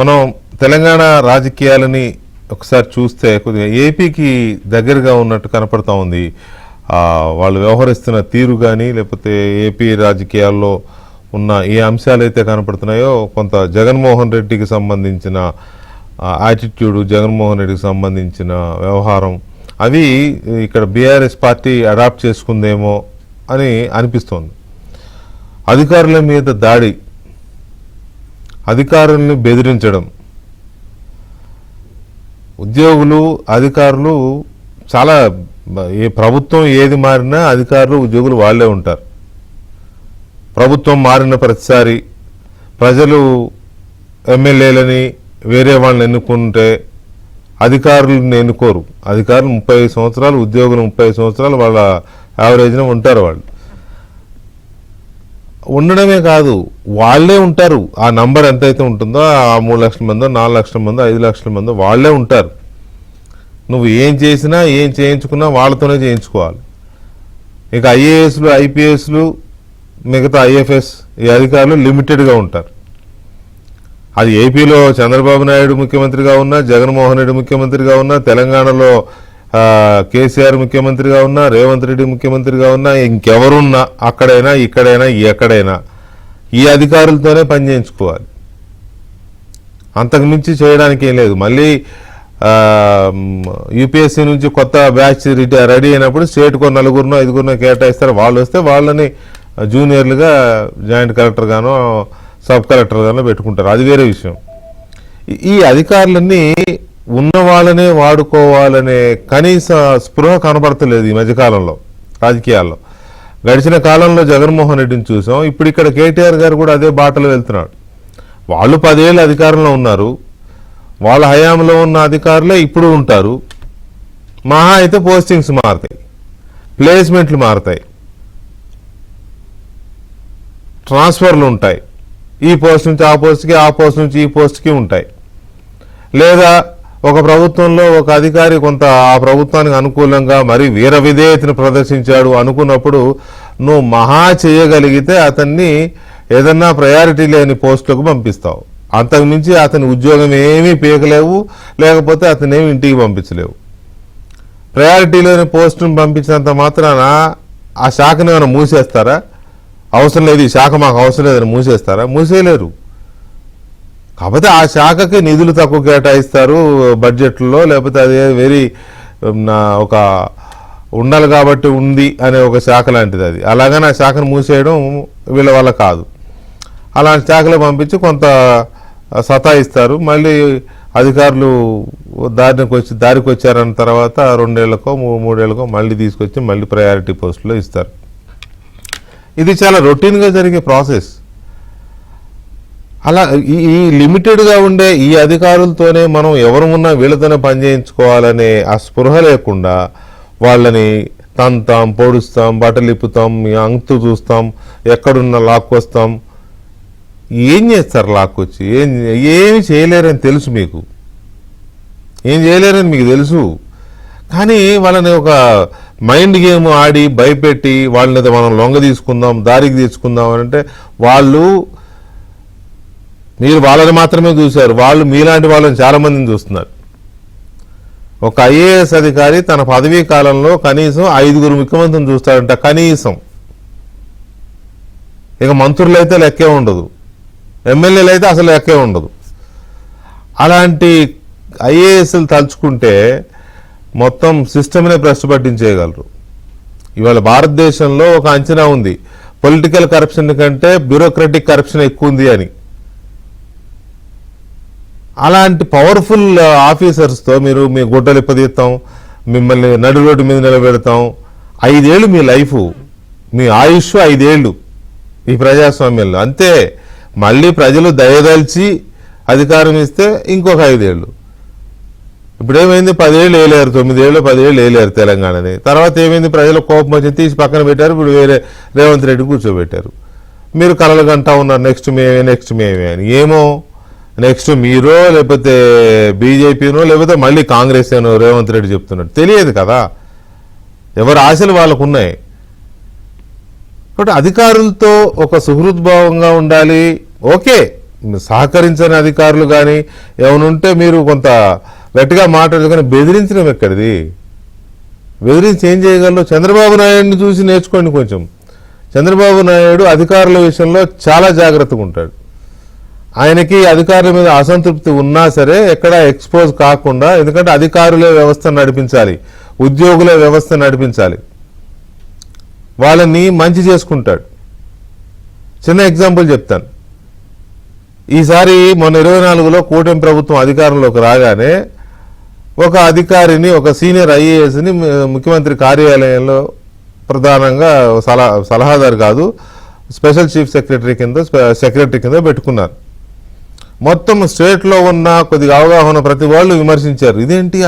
మనం తెలంగాణ రాజకీయాలని ఒకసారి చూస్తే కొద్దిగా ఏపీకి దగ్గరగా ఉన్నట్టు కనపడతా ఉంది. వాళ్ళు వ్యవహరిస్తున్న తీరు కానీ లేకపోతే ఏపీ రాజకీయాల్లో ఉన్న ఏ అంశాలు అయితే కనపడుతున్నాయో కొంత జగన్మోహన్ రెడ్డికి సంబంధించిన యాటిట్యూడ్, జగన్మోహన్ రెడ్డికి సంబంధించిన వ్యవహారం అవి ఇక్కడ బీఆర్ఎస్ పార్టీ అడాప్ట్ చేసుకుందేమో అని అనిపిస్తోంది. అధికారుల మీద దాడి, అధికారుల్ని బెదిరించడం, ఉద్యోగులు అధికారులు చాలా ఏ ప్రభుత్వం ఏది మారినా అధికారులు ఉద్యోగులు వాళ్ళే ఉంటారు. ప్రభుత్వం మారిన ప్రతిసారి ప్రజలు ఎమ్మెల్యేలని వేరే వాళ్ళని ఎన్నుకుంటే అధికారులను ఎన్నుకోరు. అధికారులు 35 సంవత్సరాలు, ఉద్యోగులు 35 సంవత్సరాలు వాళ్ళ యావరేజ్న ఉంటారు. వాళ్ళు ఉండడమే కాదు, వాళ్ళే ఉంటారు. ఆ నంబర్ ఎంతైతే ఉంటుందో ఆ 3 లక్షల మందో 4 లక్షల మందో 5 లక్షల మందో వాళ్ళే ఉంటారు. నువ్వు ఏం చేసినా ఏం చేయించుకున్నా వాళ్ళతోనే చేయించుకోవాలి. ఇక ఐఏఎస్లు, ఐపీఎస్లు, మిగతా ఐఎఫ్ఎస్ ఈ అధికారులు లిమిటెడ్గా ఉంటారు. అది ఏపీలో చంద్రబాబు నాయుడు ముఖ్యమంత్రిగా ఉన్నా, జగన్మోహన్ రెడ్డి ముఖ్యమంత్రిగా ఉన్నా, తెలంగాణలో కేసీఆర్ ముఖ్యమంత్రిగా ఉన్నా, రేవంత్ రెడ్డి ముఖ్యమంత్రిగా ఉన్నా, ఇంకెవరున్నా అక్కడైనా ఇక్కడైనా ఎక్కడైనా ఈ అధికారులతోనే పని చేయించుకోవాలి. అంతకుమించి చేయడానికి ఏం లేదు. మళ్ళీ యూపీఎస్సీ నుంచి కొత్త బ్యాచ్ రెడీ అయినప్పుడు స్టేట్కో 4గురినో 5గురినో కేటాయిస్తారు. వాళ్ళు వస్తే వాళ్ళని జూనియర్లుగా జాయింట్ కలెక్టర్ గానో సబ్ కలెక్టర్ గానో పెట్టుకుంటారు. అది వేరే విషయం. ఈ అధికారులన్నీ ఉన్న వాళ్ళనే వాడుకోవాలనే కనీస స్పృహ కనబడతలేదు ఈ మధ్యకాలంలో రాజకీయాల్లో. గడిచిన కాలంలో జగన్మోహన్ రెడ్డిని చూసాం. ఇప్పుడు ఇక్కడ కేటీఆర్ గారు కూడా అదే బాటలో వెళ్తున్నాడు. వాళ్ళు 10 ఏళ్ళు అధికారంలో ఉన్నారు. వాళ్ళ హయాంలో ఉన్న అధికారులే ఇప్పుడు ఉంటారు. మహా అయితే పోస్టింగ్స్ మారుతాయి, ప్లేస్మెంట్లు మారుతాయి, ట్రాన్స్ఫర్లు ఉంటాయి. ఈ పోస్ట్ నుంచి ఆ పోస్ట్కి, ఆ పోస్ట్ నుంచి ఈ పోస్ట్కి ఉంటాయి. లేదా ఒక ప్రభుత్వంలో ఒక అధికారి కొంత ఆ ప్రభుత్వానికి అనుకూలంగా మరి వీర విధేయతను ప్రదర్శించాడు అనుకున్నప్పుడు నువ్వు మహా చేయగలిగితే అతన్ని ఏదన్నా ప్రయారిటీ లేని పోస్టులకు పంపిస్తావు. అంతకుమించి అతని ఉద్యోగం ఏమీ పీకలేవు, లేకపోతే అతను ఏమి ఇంటికి పంపించలేవు. ప్రయారిటీ లేని పోస్టును పంపించినంత మాత్రాన ఆ శాఖను ఏమైనా మూసేస్తారా? అవసరం లేదు, ఈ శాఖ మాకు అవసరం లేదని మూసేస్తారా? మూసేయలేరు. కాకపోతే ఆ శాఖకి నిధులు తక్కువ కేటాయిస్తారు బడ్జెట్లో, లేకపోతే అది వెరీ ఒక ఉండాలి కాబట్టి ఉంది అనే ఒక శాఖ లాంటిది. అది అలాగని ఆ శాఖను మూసేయడం వీళ్ళ వల్ల కాదు. అలాంటి శాఖలు పంపించి కొంత సతాయిస్తారు. మళ్ళీ అధికారులు దారికి వచ్చారన్న తర్వాత 2 ఏళ్లకో 3 ఏళ్లకో మళ్ళీ తీసుకొచ్చి మళ్ళీ ప్రయారిటీ పోస్టులో ఇస్తారు. ఇది చాలా రొటీన్గా జరిగే ప్రాసెస్. అలా ఈ లిమిటెడ్గా ఉండే ఈ అధికారులతోనే మనం ఎవరు ఉన్నా వీళ్ళతోనే పని చేయించుకోవాలనే ఆ స్పృహ లేకుండా వాళ్ళని తంతాం, పొడుస్తాం, బట్టలు ఇప్పుతాం, అంతు చూస్తాం, ఎక్కడున్నా లాక్కొస్తాం. ఏం చేస్తారు లాక్కొచ్చి? ఏమి చేయలేరని తెలుసు మీకు, ఏం చేయలేరని మీకు తెలుసు. కానీ వాళ్ళని ఒక మైండ్ గేమ్ ఆడి భయపెట్టి వాళ్ళని మనం లొంగ తీసుకుందాం, దారికి తీసుకుందాం అని అంటే మీరు వాళ్ళని మాత్రమే చూశారు. వాళ్ళు మీలాంటి వాళ్ళని చాలామందిని చూస్తున్నారు. ఒక ఐఏఎస్ అధికారి తన పదవీ కాలంలో కనీసం 5గురు ముఖ్యమంత్రిని చూస్తాడంట కనీసం. ఇక మంత్రులు అయితే లెక్కే ఉండదు, ఎమ్మెల్యేలు అయితే అసలు లెక్కే ఉండదు. అలాంటి ఐఏఎస్లు తలుచుకుంటే మొత్తం సిస్టమ్నే భ్రష్టు పట్టించేయగలరు. ఇవాళ భారతదేశంలో ఒక అంచనా ఉంది, పొలిటికల్ కరప్షన్ కంటే బ్యూరోక్రటిక్ కరప్షన్ ఎక్కువ ఉంది అని. అలాంటి పవర్ఫుల్ ఆఫీసర్స్తో మీ గుడ్డలు ఇప్పదీస్తాం, మిమ్మల్ని నడు రోడ్డు మీద నిలబెడతాం. 5 ఏళ్ళు మీ లైఫ్, మీ ఆయుష్ 5 ఏళ్ళు ఈ ప్రజాస్వామ్యంలో అంతే. మళ్ళీ ప్రజలు దయదలిచి అధికారం ఇస్తే ఇంకొక 5 ఏళ్ళు. ఇప్పుడేమైంది? 10 ఏళ్ళు వేయలేరు, 9 ఏళ్ళు 10 ఏళ్ళు వేయలేరు తెలంగాణని. తర్వాత ఏమైంది? ప్రజలు కోపం వచ్చి తీసి పక్కన పెట్టారు. ఇప్పుడు వేరే రేవంత్ రెడ్డి కూర్చోబెట్టారు. మీరు కలలు గంటా ఉన్నారు నెక్స్ట్ మేమే అని. ఏమో నెక్స్ట్ మీరో లేకపోతే బీజేపీనో లేకపోతే మళ్ళీ కాంగ్రెస్ ఏనో రేవంత్ రెడ్డి చెప్తున్నాడు. తెలియదు కదా, ఎవరి ఆశలు వాళ్ళకు ఉన్నాయి. కాబట్టి అధికారులతో ఒక సుహృద్భావంగా ఉండాలి. ఓకే, సహకరించని అధికారులు కానీ ఏమనుంటే మీరు కొంత గట్టిగా మాట్లాడదు, కానీ బెదిరించడం ఎక్కడిది? బెదిరించి ఏం చేయగలరు? చంద్రబాబు నాయుడిని చూసి నేర్చుకోండి కొంచెం. చంద్రబాబు నాయుడు అధికారుల విషయంలో చాలా జాగ్రత్తగా ఉంటాడు. ఆయనకి అధికారుల మీద అసంతృప్తి ఉన్నా సరే ఎక్కడా ఎక్స్పోజ్ కాకుండా, ఎందుకంటే అధికారులే వ్యవస్థను నడిపించాలి, ఉద్యోగులే వ్యవస్థ నడిపించాలి, వాళ్ళని మంచి చేసుకుంటాడు. చిన్న ఎగ్జాంపుల్ చెప్తాను. ఈసారి మొన్న 24లో కూటమి ప్రభుత్వం అధికారంలోకి రాగానే ఒక అధికారిని, ఒక సీనియర్ ఐఏఎస్ని ముఖ్యమంత్రి కార్యాలయంలో ప్రధానంగా సలహాదారు కాదు, స్పెషల్ చీఫ్ సెక్రటరీ కింద పెట్టుకున్నారు. మొత్తం స్టేట్లో ఉన్న కొద్దిగా అవగాహన ప్రతి వాళ్ళు విమర్శించారు. ఇదేంటి,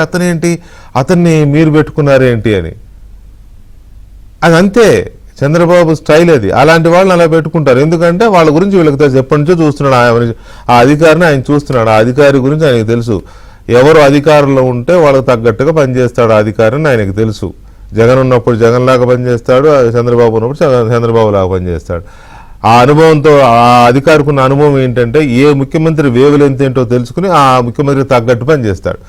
అతన్ని మీరు పెట్టుకున్నారేంటి అని. అది అంతే, చంద్రబాబు స్టైల్ అది. అలాంటి వాళ్ళని అలా పెట్టుకుంటారు. ఎందుకంటే వాళ్ళ గురించి వీళ్ళకి తెలుసు, ఎప్పటి నుంచో చూస్తున్నాడు ఆ అధికారిని, ఆయన చూస్తున్నాడు. ఆ అధికారి గురించి ఆయనకు తెలుసు. ఎవరు అధికారంలో ఉంటే వాళ్ళకి తగ్గట్టుగా పనిచేస్తాడు ఆ అధికారిని ఆయనకు తెలుసు. జగన్ ఉన్నప్పుడు జగన్ లాగా పనిచేస్తాడు, చంద్రబాబు ఉన్నప్పుడు చంద్రబాబు లాగా పనిచేస్తాడు. ఆ అనుభవంతో, ఆ అధికారికి ఉన్న అనుభవం ఏంటంటే ఏ ముఖ్యమంత్రి వేవులెంత ఏంటో తెలుసుకుని ఆ ముఖ్యమంత్రికి తగ్గట్టు పనిచేస్తాడు.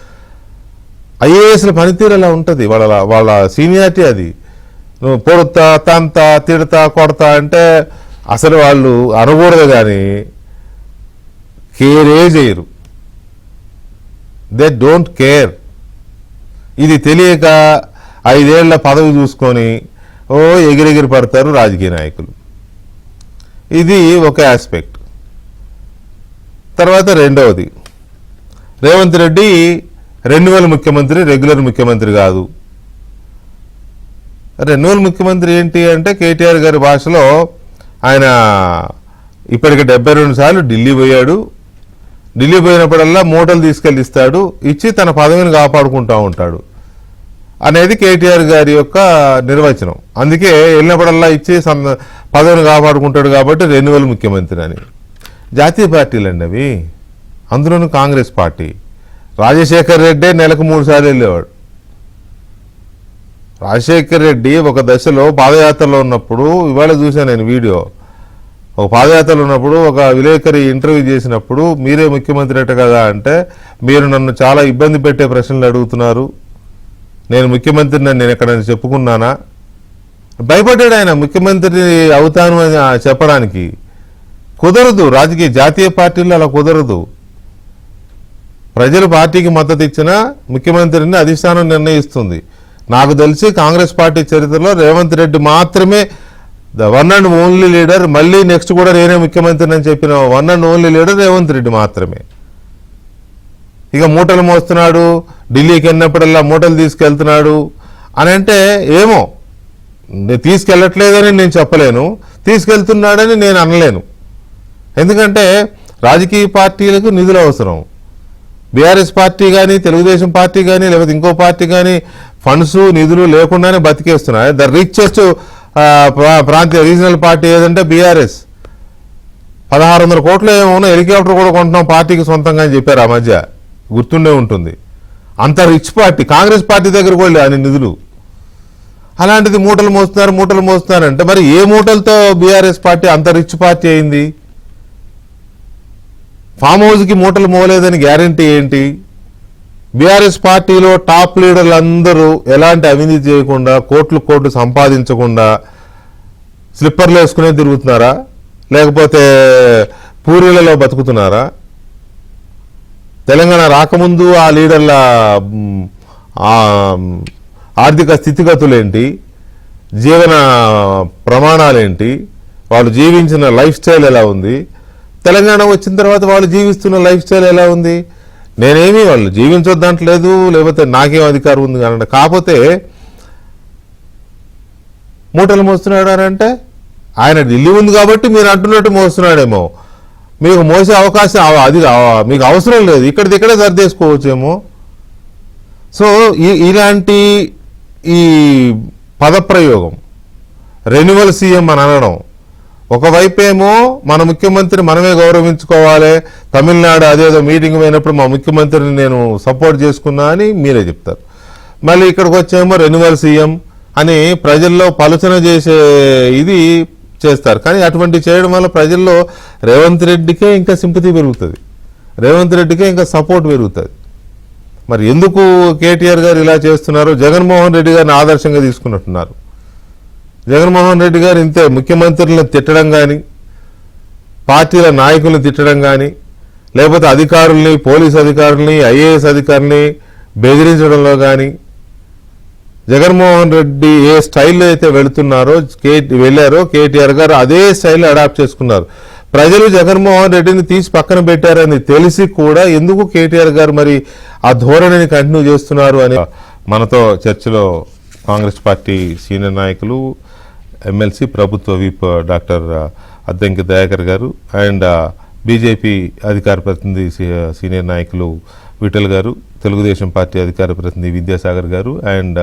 ఐఏఎస్ల పనితీరు అలా ఉంటుంది, వాళ్ళ సీనియారిటీ అది. నువ్వు పొడుతా, తంతా, తిడతా, కొడతా అంటే అసలు వాళ్ళు అనకూడదు, కానీ కేరే చేయరు. They don't care. ఇది తెలియక 5 ఏళ్ల పదవి చూసుకొని ఎగిరెగిరి పడతారు రాజకీయ నాయకులు. ఇది ఒక ఆస్పెక్ట్. తర్వాత రెండవది, రేవంత్ రెడ్డి రెన్యువల్ ముఖ్యమంత్రి, రెగ్యులర్ ముఖ్యమంత్రి కాదు. రెన్యువల్ ముఖ్యమంత్రి ఏంటి అంటే కేటీఆర్ గారి భాషలో ఆయన ఇప్పటికి 72 సార్లు ఢిల్లీ పోయాడు. ఢిల్లీ పోయినప్పుడల్లా మూటలు తీసుకెళ్ళి ఇస్తాడు, ఇచ్చి తన పదవిని కాపాడుకుంటూ ఉంటాడు అనేది కేటీఆర్ గారి యొక్క నిర్వచనం. అందుకే వెళ్ళినప్పుడల్లా ఇచ్చి పదవిని కాపాడుకుంటాడు కాబట్టి రెన్యువల్ ముఖ్యమంత్రి అని. జాతీయ పార్టీలు అండి అవి, అందులోనూ కాంగ్రెస్ పార్టీ. రాజశేఖర్ రెడ్డి నెలకు 3 సార్లు వెళ్ళేవాడు. రాజశేఖర్ రెడ్డి ఒక దశలో పాదయాత్రలో ఉన్నప్పుడు, ఇవాళ చూశాను నేను వీడియో, ఒక పాదయాత్రలో ఉన్నప్పుడు ఒక విలేకరి ఇంటర్వ్యూ చేసినప్పుడు, మీరే ముఖ్యమంత్రి అట కదా అంటే, మీరు నన్ను చాలా ఇబ్బంది పెట్టే ప్రశ్నలు అడుగుతున్నారు, నేను ముఖ్యమంత్రిని నేను ఎక్కడైనా చెప్పుకున్నానా? భయపడ్డాడు ఆయన. ముఖ్యమంత్రి అవుతాను అని చెప్పడానికి కుదరదు. జాతీయ పార్టీల్లో అలా కుదరదు. ప్రజలు పార్టీకి మద్దతు ఇచ్చినా ముఖ్యమంత్రిని అధిష్టానం నిర్ణయిస్తుంది. నాకు తెలిసి కాంగ్రెస్ పార్టీ చరిత్రలో రేవంత్ రెడ్డి మాత్రమే the one and only leader. మళ్ళీ నెక్స్ట్ కూడా నేనే ముఖ్యమంత్రిని అని చెప్పిన one and only leader Revanth Reddy మాత్రమే. ఇక మూటలు మోస్తున్నాడు, ఢిల్లీకి వెళ్ళినప్పుడల్లా మూటలు తీసుకెళ్తున్నాడు అని అంటే, ఏమో తీసుకెళ్ళట్లేదని నేను చెప్పలేను, తీసుకెళ్తున్నాడని నేను అనలేను. ఎందుకంటే రాజకీయ పార్టీలకు నిధులు అవసరం. బీఆర్ఎస్ పార్టీ కానీ, తెలుగుదేశం పార్టీ కానీ, లేకపోతే ఇంకో పార్టీ కానీ ఫండ్స్ నిధులు లేకుండానే బతికేస్తున్నాయి. ద రిచెస్ట్ ప్రాంతీయ రీజనల్ పార్టీ ఏదంటే బీఆర్ఎస్. 1600 కోట్లు ఏమో హెలికాప్టర్ కూడా కొంటున్నాం పార్టీకి సొంతంగా అని చెప్పారు ఆ మధ్య, గుర్తుండే ఉంటుంది. అంత రిచ్ పార్టీ. కాంగ్రెస్ పార్టీ దగ్గర కూడా అని నిధులు. అలాంటిది మూటలు మోస్తున్నారంటే మరి ఏ మూటలతో బీఆర్ఎస్ పార్టీ అంత రిచ్ పార్టీ అయింది? ఫామ్ హౌస్కి మూటలు మోలేదని గ్యారంటీ ఏంటి? బీఆర్ఎస్ పార్టీలో టాప్ లీడర్లు అందరూ ఎలాంటి అవినీతి చేయకుండా, కోట్లు సంపాదించకుండా స్లిప్పర్లు వేసుకునే తిరుగుతున్నారా, లేకపోతే పూరీలలో బతుకుతున్నారా? తెలంగాణ రాకముందు ఆ లీడర్ల ఆర్థిక స్థితిగతులేంటి, జీవన ప్రమాణాలేంటి, వాళ్ళు జీవించిన లైఫ్ స్టైల్ ఎలా ఉంది, తెలంగాణ వచ్చిన తర్వాత వాళ్ళు జీవిస్తున్న లైఫ్ స్టైల్ ఎలా ఉంది? నేనేమి వాళ్ళు జీవించొద్దంటలేదు, లేకపోతే నాకేం అధికారం ఉంది కానీ, కాకపోతే మూటలు మోస్తున్నాడు అని అంటే ఆయన ఢిల్లీ ఉంది కాబట్టి మీరు అంటున్నట్టు మోస్తున్నాడేమో. మీకు మోసే అవకాశం అది మీకు అవసరం లేదు, ఇక్కడిదిక్కడే సర్దేసుకోవచ్చేమో. సో ఇలాంటి ఈ పదప్రయోగం రెన్యువల్ సీఎం అని అనడం, ఒకవైపేమో మన ముఖ్యమంత్రిని మనమే గౌరవించుకోవాలి, తమిళనాడు అదేదో మీటింగ్ పోయినప్పుడు మా ముఖ్యమంత్రిని నేను సపోర్ట్ చేసుకున్నా అని మీరే చెప్తారు. మళ్ళీ ఇక్కడికి వచ్చేమో రెన్యువల్ సీఎం అని ప్రజల్లో పలుచన చేసే ఇది చేస్తారు. కానీ అటువంటి చేయడం వల్ల ప్రజల్లో రేవంత్ రెడ్డికే ఇంకా సింపతి పెరుగుతుంది, రేవంత్ రెడ్డికే ఇంకా సపోర్ట్ పెరుగుతుంది. మరి ఎందుకు కేటీఆర్ గారు ఇలా చేస్తున్నారో జగన్మోహన్ రెడ్డి గారిని ఆదర్శంగా తీసుకున్నట్టున్నారు. జగన్మోహన్ రెడ్డి గారు ఇంతే ముఖ్యమంత్రులను తిట్టడం కానీ, పార్టీల నాయకులను తిట్టడం కానీ, లేకపోతే అధికారుల్ని, పోలీస్ అధికారుల్ని, ఐఏఎస్ అధికారుల్ని బెదిరించడంలో కానీ, జగన్మోహన్ రెడ్డి ఏ స్టైల్లో అయితే వెళ్ళారో కేటీఆర్ గారు అదే స్టైల్లో అడాప్ట్ చేసుకున్నారు. ప్రజలు జగన్మోహన్ రెడ్డిని తీసి పక్కన పెట్టారని తెలిసి కూడా ఎందుకు కేటీఆర్ గారు మరి ఆ ధోరణిని కంటిన్యూ చేస్తున్నారు అని మనతో చర్చలో కాంగ్రెస్ పార్టీ సీనియర్ నాయకులు, ఎమ్మెల్సీ, ప్రభుత్వ విప్ డాక్టర్ అద్దంకి దయాకర్ గారు అండ్ బీజేపీ అధికార ప్రతినిధి సీనియర్ నాయకులు విఠల్ గారు, తెలుగుదేశం పార్టీ అధికార ప్రతినిధి విద్యాసాగర్ గారు అండ్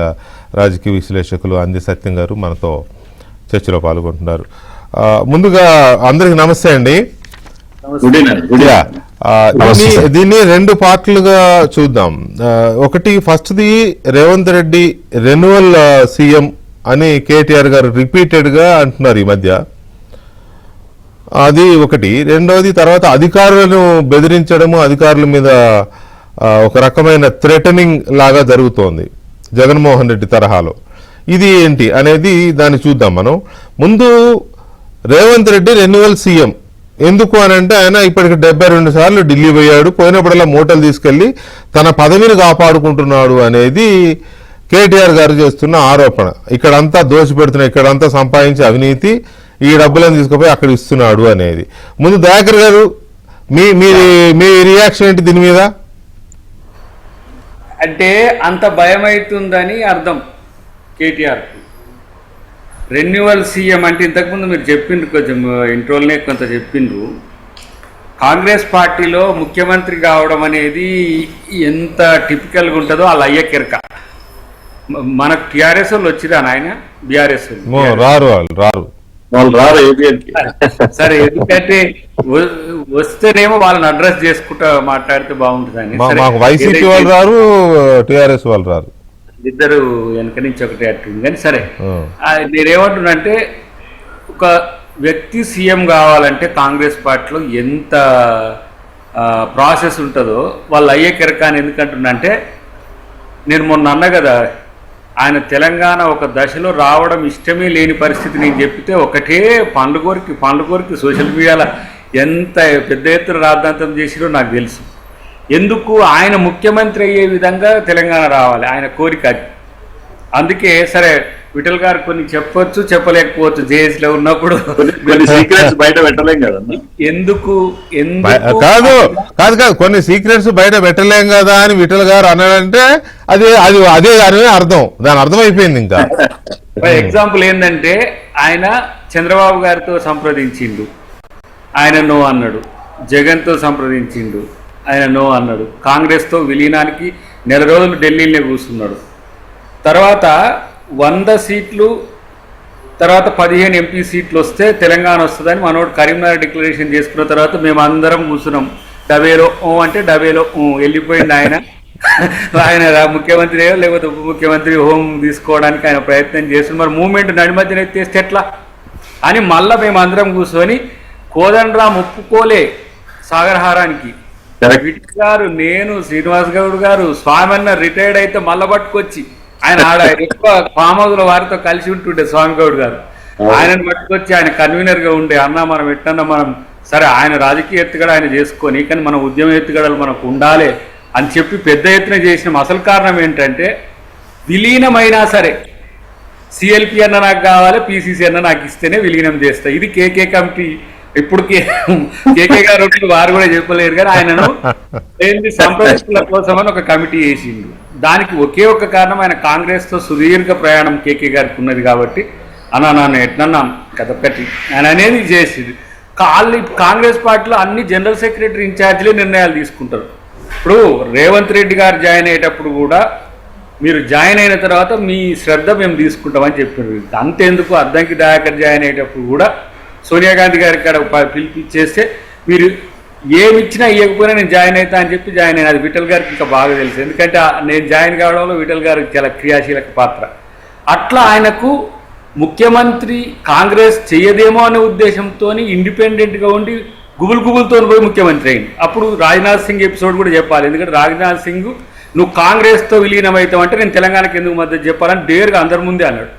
రాజకీయ విశ్లేషకులు అంది సత్యం గారు మనతో చర్చలో పాల్గొంటున్నారు. ముందుగా అందరికి నమస్తే అండి. దీన్ని రెండు పార్ట్లుగా చూద్దాం. ఒకటి ఫస్ట్ది రేవంత్ రెడ్డి రెన్యువల్ సీఎం అని కేటీఆర్ గారు రిపీటెడ్ గా అంటున్నారు ఈ మధ్య. అది ఒకటి. రెండవది తర్వాత అధికారులను బెదిరించడము, అధికారుల మీద ఒక రకమైన థ్రెటనింగ్ లాగా జరుగుతోంది జగన్మోహన్ రెడ్డి తరహాలో. ఇది ఏంటి అనేది దాన్ని చూద్దాం మనం. ముందు రేవంత్ రెడ్డి రెన్యువల్ సీఎం ఎందుకు అని అంటే ఆయన ఇప్పటికి 72 సార్లు ఢిల్లీ పోయాడు, పోయినప్పుడల్లా మూటలు తీసుకెళ్లి తన పదవిని కాపాడుకుంటున్నాడు అనేది కేటీఆర్ గారు చేస్తున్న ఆరోపణ. ఇక్కడంతా దోచిపెడుతున్నా, ఇక్కడంతా సంపాదించి అవినీతి, ఈ డబ్బులను తీసుకుపోయి అక్కడ ఇస్తున్నాడు అనేది. ముందు దయాకర్ గారు మీ రియాక్షన్ ఏంటి దీని మీద? అంటే అంత భయం అవుతుందని అర్థం కేటీఆర్కు. రెన్యువల్ సీఎం అంటే ఇంతకుముందు మీరు చెప్పిండ్రు, కొంచెం ఇంట్రోల్నే కొంత చెప్పిండ్రు. కాంగ్రెస్ పార్టీలో ముఖ్యమంత్రి కావడం అనేది ఎంత టిపికల్గా ఉంటుందో అలా అయ్యకెరక. మనకు టీఆర్ఎస్ వాళ్ళు వచ్చిరా నాయన, బీఆర్ఎస్ వాళ్ళు రారు. సరే, ఎందుకంటే వస్తేనేమో వాళ్ళని అడ్రస్ చేసుకుంటా మాట్లాడితే బాగుంటుందని. వైసీపీ వాళ్ళు రారు, టీఆర్ఎస్ వాళ్ళు రారు, ఇద్దరు వెనక నుంచి ఒకటి అట్టుంది. కానీ సరే, నేనేమంటున్నానంటే ఒక వ్యక్తి సీఎం కావాలంటే కాంగ్రెస్ పార్టీలో ఎంత ప్రాసెస్ ఉంటుందో వాళ్ళు అయ్యే కెరకాని. ఎందుకంటున్నా అంటే నేను మొన్న అన్నా కదా, ఆయన తెలంగాణ ఒక దశలో రావడం ఇష్టమే లేని పరిస్థితి నేను చెప్తే ఒకటే పండ్లు కోరికి సోషల్ మీడియాలో ఎంత పెద్ద ఎత్తున రాద్ధాంతం చేసిరో నాకు తెలుసు. ఎందుకు ఆయన ముఖ్యమంత్రి అయ్యే విధంగా తెలంగాణ రావాలి, ఆయన కోరిక అది. అందుకే సరే విఠల్ గారు కొన్ని చెప్పొచ్చు, చెప్పలేకపోవచ్చు, జేఎస్లో ఉన్నప్పుడు కొన్ని సీక్రెట్స్ బయట పెట్టలేం కదా. ఎందుకు కాదు కొన్ని సీక్రెట్స్ బయట పెట్టలేం కదా అని విఠల్ గారు అన్నాడంటే అదే దాని అర్థం, దాని అర్థం అయిపోయింది. ఇంకా ఎగ్జాంపుల్ ఏంటంటే ఆయన చంద్రబాబు గారితో సంప్రదించిండు, ఆయన నో అన్నాడు. జగన్తో సంప్రదించిండు, ఆయన నో అన్నాడు. కాంగ్రెస్తో విలీనానికి నెల రోజులు ఢిల్లీలో కూర్చున్నాడు. తర్వాత 100 సీట్లు, తర్వాత 15 ఎంపీ సీట్లు వస్తే తెలంగాణ వస్తుందని మనోడు కరీంనగర్ డిక్లరేషన్ చేసుకున్న తర్వాత మేము అందరం కూర్చున్నాం. డబేలో అంటే డబేలో వెళ్ళిపోయింది ఆయన. ముఖ్యమంత్రి లేకపోతే ఉప ముఖ్యమంత్రి హోం తీసుకోవడానికి ఆయన ప్రయత్నం చేస్తున్నారు. మరి మూమెంట్ నడిమధ్యన ఎత్తేస్తే ఎట్లా అని మళ్ళీ మేము అందరం కూర్చొని కోదండరాం ఒప్పుకోలే సాగరహారానికి. విఠల్ గారు, నేను, శ్రీనివాస్ గౌడ్ గారు, స్వామి రిటైర్డ్ అయితే మళ్ళా పట్టుకొచ్చి ఆయన ఎక్కువ ఫామ్ హౌస్ లో వారితో కలిసి ఉంటుండే స్వామి గౌడ్ గారు, ఆయనను పట్టుకొచ్చి ఆయన కన్వీనర్ గా ఉండే, అన్న మనం ఎట్టన్నా మనం సరే ఆయన రాజకీయ ఎత్తుగడ ఆయన చేసుకొని కానీ మన ఉద్యమ ఎత్తుగడలు మనకు ఉండాలి అని చెప్పి పెద్ద ఎత్తున చేసిన అసలు కారణం ఏంటంటే విలీనమైనా సరే సిఎల్పి అన్న నాకు కావాలి, పిసిసి అన్న నాకు ఇస్తేనే విలీనం చేస్తా. ఇది కేకే కమిటీ. ఇప్పుడు కేకే గారు వారు కూడా చెప్పలేరు కానీ ఆయనను సంప్రదింపుల కోసం అని ఒక కమిటీ వేసిండు. దానికి ఒకే ఒక కారణం, ఆయన కాంగ్రెస్తో సుదీర్ఘ ప్రయాణం కేకే గారికి ఉన్నది కాబట్టి అన్నాను ఎట్లన్నా కదొక్కటి ఆయన అనేది చేసింది. కాంగ్రెస్ పార్టీలో అన్ని జనరల్ సెక్రటరీ ఇన్ఛార్జీలే నిర్ణయాలు తీసుకుంటారు. ఇప్పుడు రేవంత్ రెడ్డి గారు జాయిన్ అయ్యేటప్పుడు కూడా మీరు జాయిన్ అయిన తర్వాత మీ శ్రద్ధ మేము తీసుకుంటామని చెప్పారు. అంతేందుకు అద్దంకి దయాకర్ జాయిన్ అయ్యేటప్పుడు కూడా సోనియా గాంధీ గారికి అక్కడ పిలిపించేస్తే మీరు ఏమిచ్చినా ఇవ్వకపోయినా నేను జాయిన్ అవుతా అని చెప్పి జాయిన్ అయినా. అది విఠల్ గారికి ఇంకా బాగా తెలుసు, ఎందుకంటే నేను జాయిన్ కావడంలో విఠల్ గారికి చాలా క్రియాశీలక పాత్ర. అట్లా ఆయనకు ముఖ్యమంత్రి కాంగ్రెస్ చెయ్యదేమో అనే ఉద్దేశంతో ఇండిపెండెంట్గా ఉండి గుబులుతో పోయి ముఖ్యమంత్రి అయింది. అప్పుడు రాజ్నాథ్ సింగ్ ఎపిసోడ్ కూడా చెప్పాలి. ఎందుకంటే రాజ్నాథ్ సింగ్ నువ్వు కాంగ్రెస్తో విలీనం అవుతావంటే నేను తెలంగాణకి ఎందుకు మద్దతు చెప్పాలని డేర్గా అందరి ముందే అన్నాడు.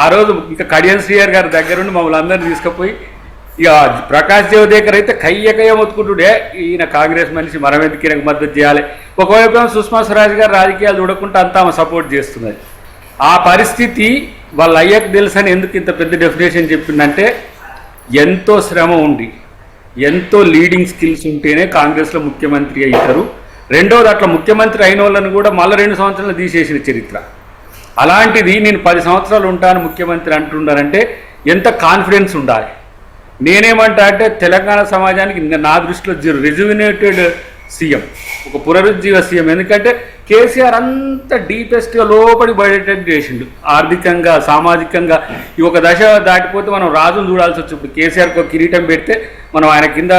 ఆ రోజు ఇంకా కడియం శ్రీహర్ గారి దగ్గరుండి మమ్మల్ని అందరినీ తీసుకుపోయి ఇక ప్రకాష్ జవదేకర్ అయితే కయ్య మొత్తుకుంటుండే ఈయన కాంగ్రెస్ మనిషి మనం ఎందుకు ఈయనకు మద్దతు చేయాలి. ఒకవైపు సుష్మా స్వరాజ్ గారు రాజకీయాలు చూడకుండా అంతా ఆమె సపోర్ట్ చేస్తున్నది. ఆ పరిస్థితి వాళ్ళ అయ్యకు తెలుసని ఎందుకు ఇంత పెద్ద డెఫినేషన్ చెప్పిందంటే ఎంతో శ్రమ ఉండి ఎంతో లీడింగ్ స్కిల్స్ ఉంటేనే కాంగ్రెస్లో ముఖ్యమంత్రి అవుతారు. రెండోది అట్లా ముఖ్యమంత్రి అయిన వాళ్ళని కూడా మళ్ళీ 2 సంవత్సరాలు తీసేసిన చరిత్ర. అలాంటిది నేను 10 సంవత్సరాలు ఉంటాను ముఖ్యమంత్రి అంటున్నారంటే ఎంత కాన్ఫిడెన్స్ ఉండాలి. నేనేమంటా అంటే తెలంగాణ సమాజానికి నా దృష్టిలో రిజువినేటెడ్ సీఎం, ఒక పునరుజ్జీవ సీఎం. ఎందుకంటే కేసీఆర్ అంత డీపెస్ట్గా లోపడి బయటెట్ చేసిండు. ఆర్థికంగా సామాజికంగా ఈ ఒక దశ దాటిపోతే మనం రాజును చూడాల్సి వచ్చి ఇప్పుడు కేసీఆర్కి ఒక కిరీటం పెడితే మనం ఆయన కింద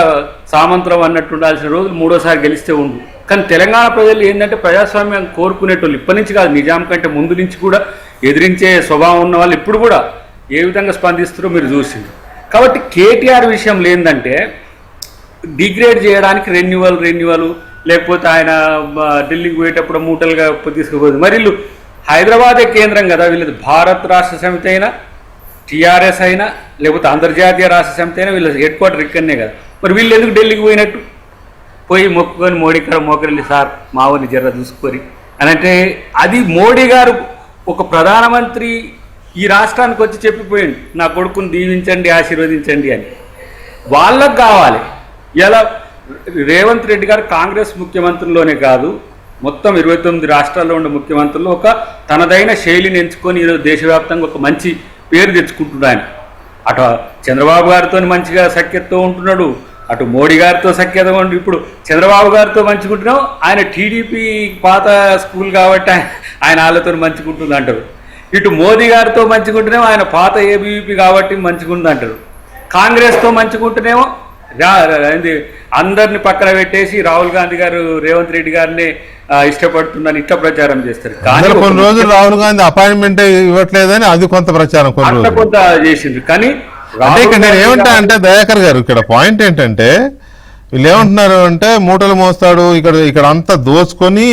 సామంతులం అన్నట్టు ఉండాల్సిన రోజులు 3ఓసారి గెలిస్తే ఉండు. కానీ తెలంగాణ ప్రజలు ఏంటంటే ప్రజాస్వామ్యం కోరుకునేటోళ్ళు ఇప్పటి నుంచి కాదు, నిజాం కంటే ముందు నుంచి కూడా ఎదిరించే స్వభావం ఉన్న వాళ్ళు ఇప్పుడు కూడా ఏ విధంగా స్పందిస్తారో మీరు చూసింది. కాబట్టి కేటీఆర్ విషయంలో ఏంటంటే డిగ్రేడ్ చేయడానికి రెన్యువల్ లేకపోతే ఆయన ఢిల్లీకి పోయేటప్పుడు మూటలుగా తీసుకుపోతుంది. మరి వీళ్ళు హైదరాబాదే కేంద్రం కదా, వీళ్ళది భారత్ రాష్ట్ర సమితి అయినా టీఆర్ఎస్ అయినా లేకపోతే అంతర్జాతీయ రాష్ట్ర సమితి అయినా వీళ్ళ హెడ్ క్వార్టర్ ఇక్కడనే కదా. మరి వీళ్ళు ఎందుకు ఢిల్లీకి పోయినట్టు? పోయి మొక్కుకొని మోడీ గారు మోకరిల్లి సార్ మావని జర్ర చూసుకొని అని అంటే అది మోడీ గారు ఒక ప్రధానమంత్రి ఈ రాష్ట్రానికి వచ్చి చెప్పిపోయింది నా కొడుకుని దీవించండి ఆశీర్వదించండి అని. వాళ్ళకు కావాలి. ఇలా రేవంత్ రెడ్డి గారు కాంగ్రెస్ ముఖ్యమంత్రుల్లోనే కాదు మొత్తం 29 రాష్ట్రాల్లో ఉన్న ముఖ్యమంత్రులు ఒక తనదైన శైలిని ఎంచుకొని ఈరోజు దేశవ్యాప్తంగా ఒక మంచి పేరు తెచ్చుకుంటున్నాడు. అటు చంద్రబాబు గారితో మంచిగా సఖ్యతతో ఉంటున్నాడు, అటు మోడీ గారితో సఖ్యత ఉండి ఇప్పుడు చంద్రబాబు గారితో మంచుకుంటున్నాం. ఆయన టీడీపీ పాత స్కూల్ కాబట్టి ఆయన వాళ్ళతో మంచుకుంటుంది అంటారు. ఇటు మోదీ గారితో మంచుకుంటేనేమో ఆయన పాత ఏబీవీపీ కాబట్టి మంచుకుంటుంది అంటారు. కాంగ్రెస్తో మంచుకుంటేనేమో అందరిని పక్కన పెట్టేసి రాహుల్ గాంధీ గారు రేవంత్ రెడ్డి గారిని ఇష్టపడుతుందని ఇట్లా ప్రచారం చేస్తారు. కానీ కొన్ని రోజులు రాహుల్ గాంధీ అపాయింట్మెంట్ ఇవ్వట్లేదని అది కొంత ప్రచారం కొంత చేసిండ్రు. కానీ నేను ఏమంటా అంటే దయాకర్ గారు ఇక్కడ పాయింట్ ఏంటంటే వీళ్ళు ఏమంటున్నారు అంటే మూటలు మోస్తాడు ఇక్కడ అంతా దోచుకొని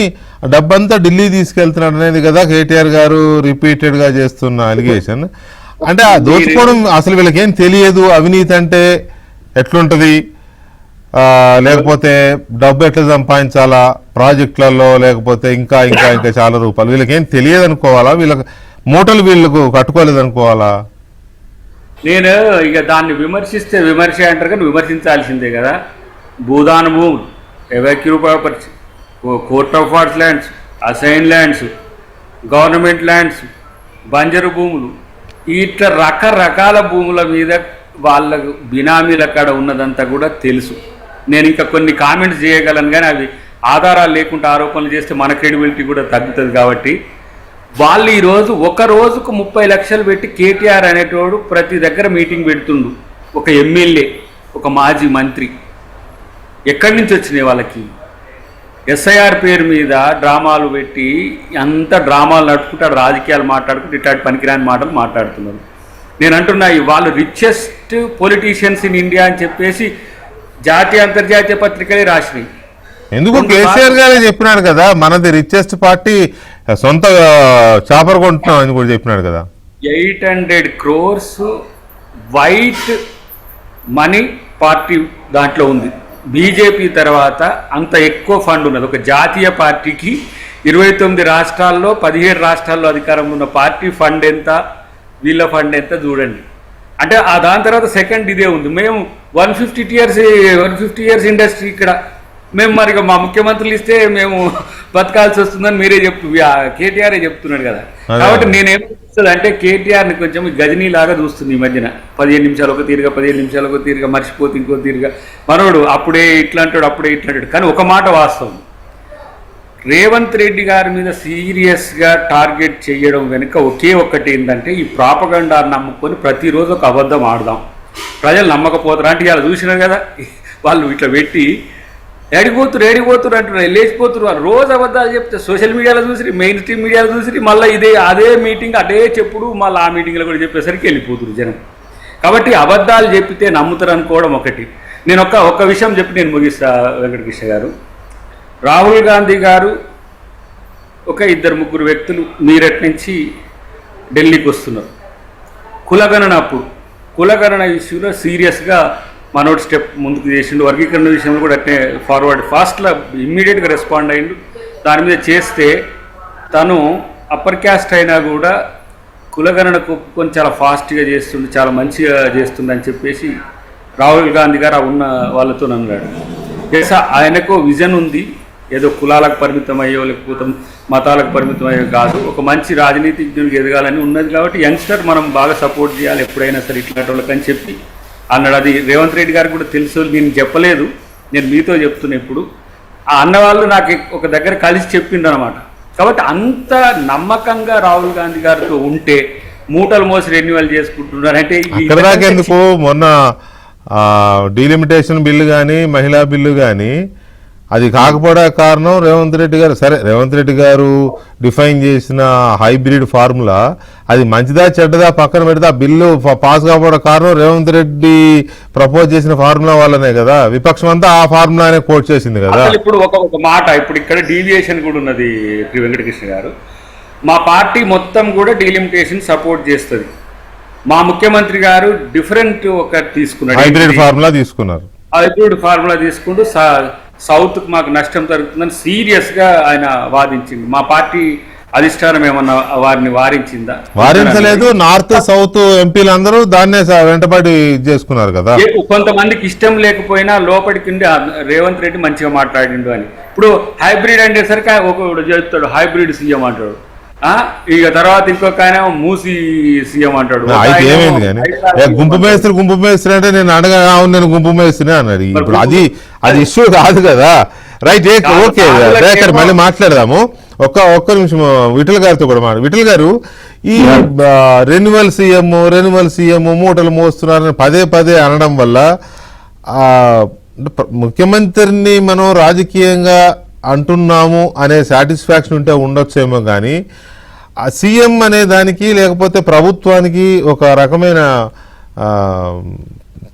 డబ్బంతా ఢిల్లీ తీసుకెళ్తున్నాడు అనేది కదా కేటీఆర్ గారు రిపీటెడ్ గా చేస్తున్న అలిగేషన్. అంటే ఆ దోచుకోవడం అసలు వీళ్ళకి ఏం తెలియదు, అవినీతి అంటే ఎట్లుంటది, లేకపోతే డబ్బు ఎట్లా సంపాదించాలా ప్రాజెక్టులలో, లేకపోతే ఇంకా ఇంకా ఇంకా చాలా రూపాయలు వీళ్ళకి ఏం తెలియదు అనుకోవాలా, వీళ్ళకి మూటలు వీళ్ళకు కట్టుకోలేదు అనుకోవాలా? నేను ఇక దాన్ని విమర్శిస్తే విమర్శ అంటారు కానీ విమర్శించాల్సిందే కదా. భూదాన భూములు, evacuee property, court of wards lands, assign lands, government lands, బంజరు భూములు, ఇట్లా రకరకాల భూముల మీద వాళ్ళకు బినామీల కాడ ఉన్నదంతా కూడా తెలుసు. నేను ఇంకా కొన్ని కామెంట్స్ చేయగలను కానీ అవి ఆధారాలు లేకుండా ఆరోపణలు చేస్తే మన క్రెడిబిలిటీ కూడా తగ్గుతుంది. కాబట్టి వాళ్ళు ఈరోజు ఒక రోజుకు 30 లక్షలు పెట్టి కేటీఆర్ అనేటోడు ప్రతి దగ్గర మీటింగ్ పెడుతుండు. ఒక ఎమ్మెల్యే, ఒక మాజీ మంత్రి ఎక్కడి నుంచి వచ్చినాయి వాళ్ళకి? ఎస్ఐఆర్ పేరు మీద డ్రామాలు పెట్టి అంత డ్రామాలు నడుపుకుంటాడు, రాజకీయాలు మాట్లాడుకుంటూ ఇట్లాంటి పనికిరాని మాటలు మాట్లాడుతున్నారు. నేను అంటున్నా వాళ్ళు రిచెస్ట్ పొలిటీషియన్స్ ఇన్ ఇండియా అని చెప్పేసి జాతీయ అంతర్జాతీయ పత్రికలే రాసినాయి. ఎందుకు కేసీఆర్ గారే చెప్పినాడు కదా మనది రిచెస్ట్ పార్టీ, సొంత చాపర్ కొంటున్నాం అని కూడా చెప్పినాడు కదా. 800 crores వైట్ మనీ పార్టీ దాంట్లో ఉంది. బీజేపీ తర్వాత అంత ఎక్కువ ఫండ్ ఉన్నది ఒక జాతీయ పార్టీకి. 29 రాష్ట్రాల్లో 17 రాష్ట్రాల్లో అధికారంలో ఉన్న పార్టీ ఫండ్ ఎంత, వీళ్ళ ఫండ్ ఎంత చూడండి. అంటే దాని తర్వాత సెకండ్ ఇదే ఉంది. మేము 150 years ఇండస్ట్రీ ఇక్కడ మేము మరి మా ముఖ్యమంత్రులు ఇస్తే మేము బతకాల్సి వస్తుందని మీరే కేటీఆర్ చెప్తున్నాడు కదా. కాబట్టి నేనేమనిపిస్తుంది అంటే కేటీఆర్ని కొంచెం గజనీ లాగా చూస్తుంది ఈ మధ్యన. 15 నిమిషాలు ఒక తీరుగా, 15 నిమిషాలు ఒక తీరుగా, మర్చిపోతే ఇంకో తీరుగా. మనోడు అప్పుడే ఇట్లా అంటాడు, అప్పుడే ఇట్లా అంటాడు. కానీ ఒక మాట వాస్తవం, రేవంత్ రెడ్డి గారి మీద సీరియస్గా టార్గెట్ చేయడం వెనుక ఒకే ఒక్కటి ఏంటంటే ఈ ప్రాపగండాన్ని నమ్ముకొని ప్రతిరోజు ఒక అబద్ధం ఆడదాం, ప్రజలు నమ్మకపోతారు అంటే ఇలా చూసినారు కదా. వాళ్ళు ఇట్లా పెట్టి ఏడిపోతురు అంటున్నారు, లేచిపోతున్నారు. రోజు అబద్ధాలు చెప్తే సోషల్ మీడియాలో చూసి, మెయిన్ స్ట్రీమ్ మీడియాలో చూసి, మళ్ళీ అదే మీటింగ్ అదే చెప్పుడు, మళ్ళీ ఆ మీటింగ్లో కూడా చెప్పేసరికి వెళ్ళిపోతున్నారు జనం. కాబట్టి అబద్ధాలు చెప్పితే నమ్ముతారు అనుకోవడం ఒకటి. నేను ఒక్క విషయం చెప్పి నేను ముగిస్తా వెంకటకృష్ణ గారు. రాహుల్ గాంధీ గారు ఒక 2-3 వ్యక్తులు మీరట్ నుంచి ఢిల్లీకి వస్తున్నారు. కులగణన ఇష్యూలో సీరియస్గా మనోడు స్టెప్ ముందుకు చేసిండు. వర్గీకరణ విషయంలో కూడా అట్నే ఫాస్ట్లో ఇమ్మీడియట్గా రెస్పాండ్ అయ్యిండు. దాని మీద చేస్తే తను అప్పర్ క్యాస్ట్ అయినా కూడా కులగణనకు ఒప్పుకొని చాలా ఫాస్ట్గా చేస్తుండు, చాలా మంచిగా చేస్తుంది అని చెప్పేసి రాహుల్ గాంధీ గారు ఉన్న వాళ్ళతో అన్నాడు. ఆయనకు విజన్ ఉంది, ఏదో కులాలకు పరిమితం అయ్యో లేకపోతే మతాలకు పరిమితం అయ్యో కాదు, ఒక మంచి రాజనీతిజ్ఞుడికి ఎదగాలని ఉన్నది. కాబట్టి యంగ్స్టర్ మనం బాగా సపోర్ట్ చేయాలి ఎప్పుడైనా సరే ఇట్లాంటి వాళ్ళకని చెప్పి అన్నాడు. అది రేవంత్ రెడ్డి గారికి కూడా తెలుసు, నేను చెప్పలేదు, నేను మీతో చెప్తున్నా. ఇప్పుడు ఆ అన్నవాళ్ళు నాకు ఒక దగ్గర కలిసి చెప్పిండు అనమాట. కాబట్టి అంత నమ్మకంగా రాహుల్ గాంధీ గారితో ఉంటే మూటలు మోసి రెన్యువల్ చేసుకుంటున్నారు అంటే ఎందుకు మొన్న డీలిమిటేషన్ బిల్లు కానీ మహిళా బిల్లు కానీ అది కాకపోవడానికి కారణం రేవంత్ రెడ్డి గారు. సరే, రేవంత్ రెడ్డి గారు డిఫైన్ చేసిన హైబ్రిడ్ ఫార్ములా అది మంచిదా చెడ్డదా పక్కన పెడితే ఆ బిల్లు పాస్ కాకపోవడం కారణం రేవంత్ రెడ్డి ప్రపోజ్ చేసిన ఫార్ములా వల్లనే కదా. విపక్షం అంతా ఆ ఫార్ములానే కోట్ చేసింది కదా. ఇప్పుడు ఒక మాట, ఇప్పుడు ఇక్కడ డీవియేషన్ కూడా ఉన్నది వెంకటకృష్ణ గారు. మా పార్టీ మొత్తం కూడా డీలిమిటేషన్ సపోర్ట్ చేస్తుంది. మా ముఖ్యమంత్రి గారు డిఫరెంట్ ఒకటి తీసుకున్నారు, హైబ్రిడ్ ఫార్ములా తీసుకున్నారు. హైబ్రిడ్ ఫార్ములా తీసుకుంటూ సౌత్కు మాకు నష్టం జరుగుతుందని సీరియస్గా ఆయన వాదించింది. మా పార్టీ అధిష్టానం ఏమన్నా వారిని వారించిందా? వారించలేదు. నార్త్ సౌత్ ఎంపీలు అందరూ దాన్నే వెంటబడి చేసుకున్నారు కదా. కొంతమందికి ఇష్టం లేకపోయినా లోపలికి రేవంత్ రెడ్డి మంచిగా మాట్లాడిండు అని. ఇప్పుడు హైబ్రిడ్ అనేసరికి ఒకడు చెప్తాడు హైబ్రిడ్ సీఎం అంటాడు, ఇక తర్వాత ఇంకొక ఆయన మూసి సీఎం అంటాడు. అయితే ఏమైంది కానీ గుంపు మేస్త్రి అంటే నేను అడగా నేను గుంపు మేస్త్రి అన్నాడు. ఇప్పుడు అది ఇష్యూ కాదు కదా. రైట్, ఓకే, మళ్ళీ మాట్లాడదాము. ఒక్క నిమిషం విఠల్ గారితో కూడా విఠల్ గారు, ఈ రెన్యువల్ సీఎం మూటలు మోస్తున్నారని పదే అనడం వల్ల ముఖ్యమంత్రిని మనం రాజకీయంగా అంటున్నాము అనే సాటిస్ఫాక్షన్ ఉంటే ఉండొచ్చేమో కానీ ఆ సీఎం అనే దానికి లేకపోతే ప్రభుత్వానికి ఒక రకమైన